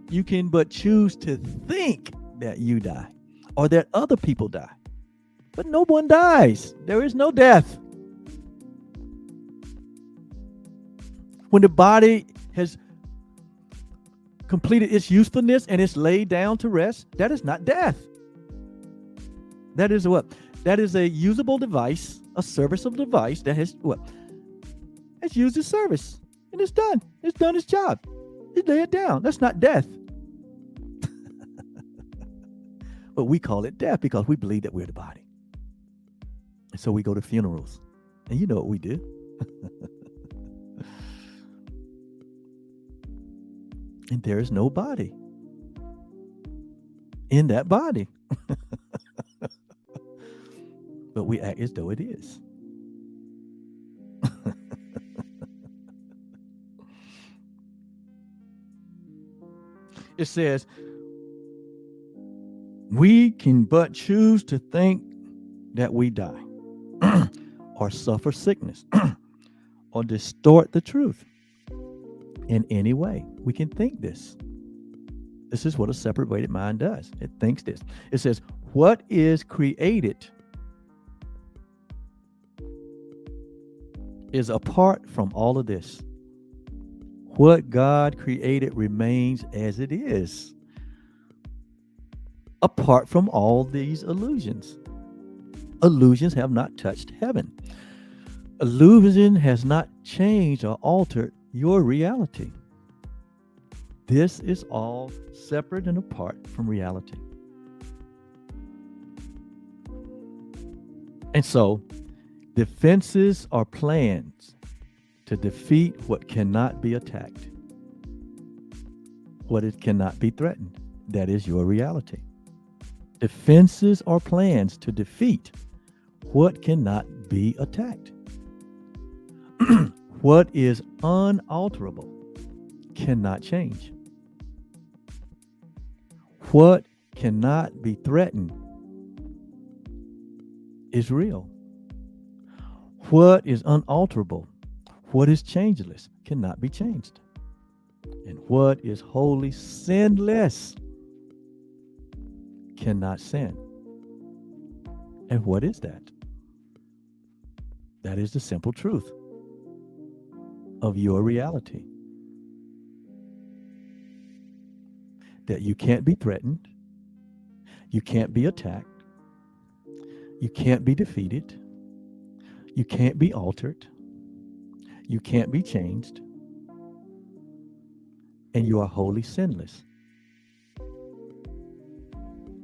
You can but choose to think that you die or that other people die. But no one dies. There is no death. When the body has completed its usefulness and it's laid down to rest, that is not death. That is what? That is a usable device, a serviceable device that has what? It's used its service, and it's done. It's done its job. You lay it down. That's not death. But we call it death because we believe that we're the body. And so we go to funerals. And you know what we do. And there is no body in that body. But we act as though it is. It says, we can but choose to think that we die or suffer sickness or distort the truth in any way. We can think this. This is what a separated mind does. It thinks this. It says, what is created is apart from all of this. What God created remains as it is, apart from all these illusions. Illusions have not touched heaven. Illusion has not changed or altered your reality. This is all separate and apart from reality. And so, defenses are plans to defeat what cannot be attacked, what it cannot be threatened. That is your reality. Defenses are plans to defeat what cannot be attacked. What is unalterable cannot change. What cannot be threatened is real. What is unalterable, what is changeless, cannot be changed. And what is wholly sinless cannot sin. And what is that? That is the simple truth of your reality. That you can't be threatened, you can't be attacked, you can't be defeated, you can't be altered, you can't be changed, and you are wholly sinless.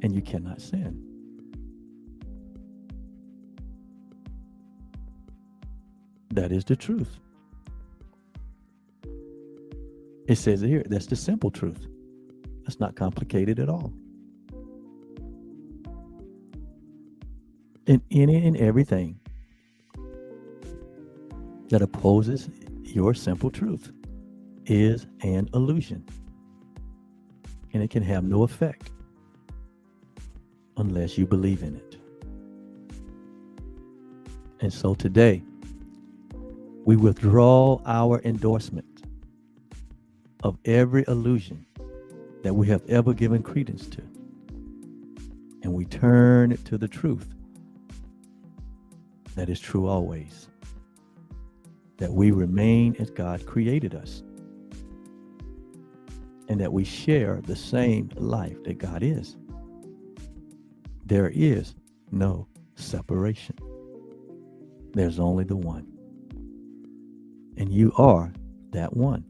And you cannot sin. That is the truth. It says it here, that's the simple truth. That's not complicated at all. In any and everything that opposes your simple truth is an illusion. And it can have no effect unless you believe in it. And so today, we withdraw our endorsement of every illusion that we have ever given credence to. And we turn it to the truth that is true always. That we remain as God created us. And that we share the same life that God is. There is no separation. There's only the one. And you are that one.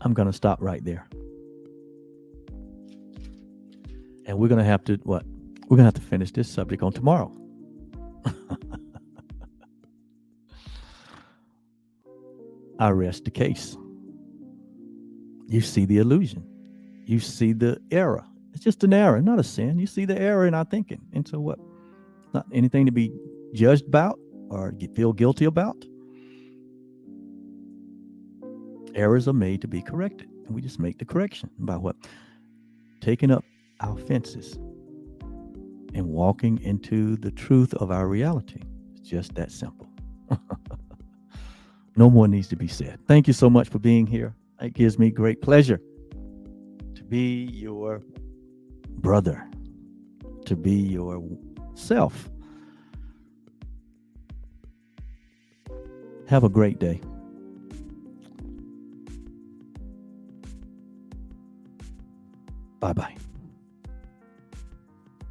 I'm going to stop right there. And we're going to have to, what? We're going to have to finish this subject on tomorrow. I rest the case. You see the illusion. You see the error. It's just an error, not a sin. You see the error in our thinking. And so what? Not anything to be judged about or feel guilty about. Errors are made to be corrected. And we just make the correction by what? Taking up our fences and walking into the truth of our reality. It's just that simple. No more needs to be said. Thank you so much for being here. It gives me great pleasure to be your brother, to be your self. Have a great day. Bye-bye.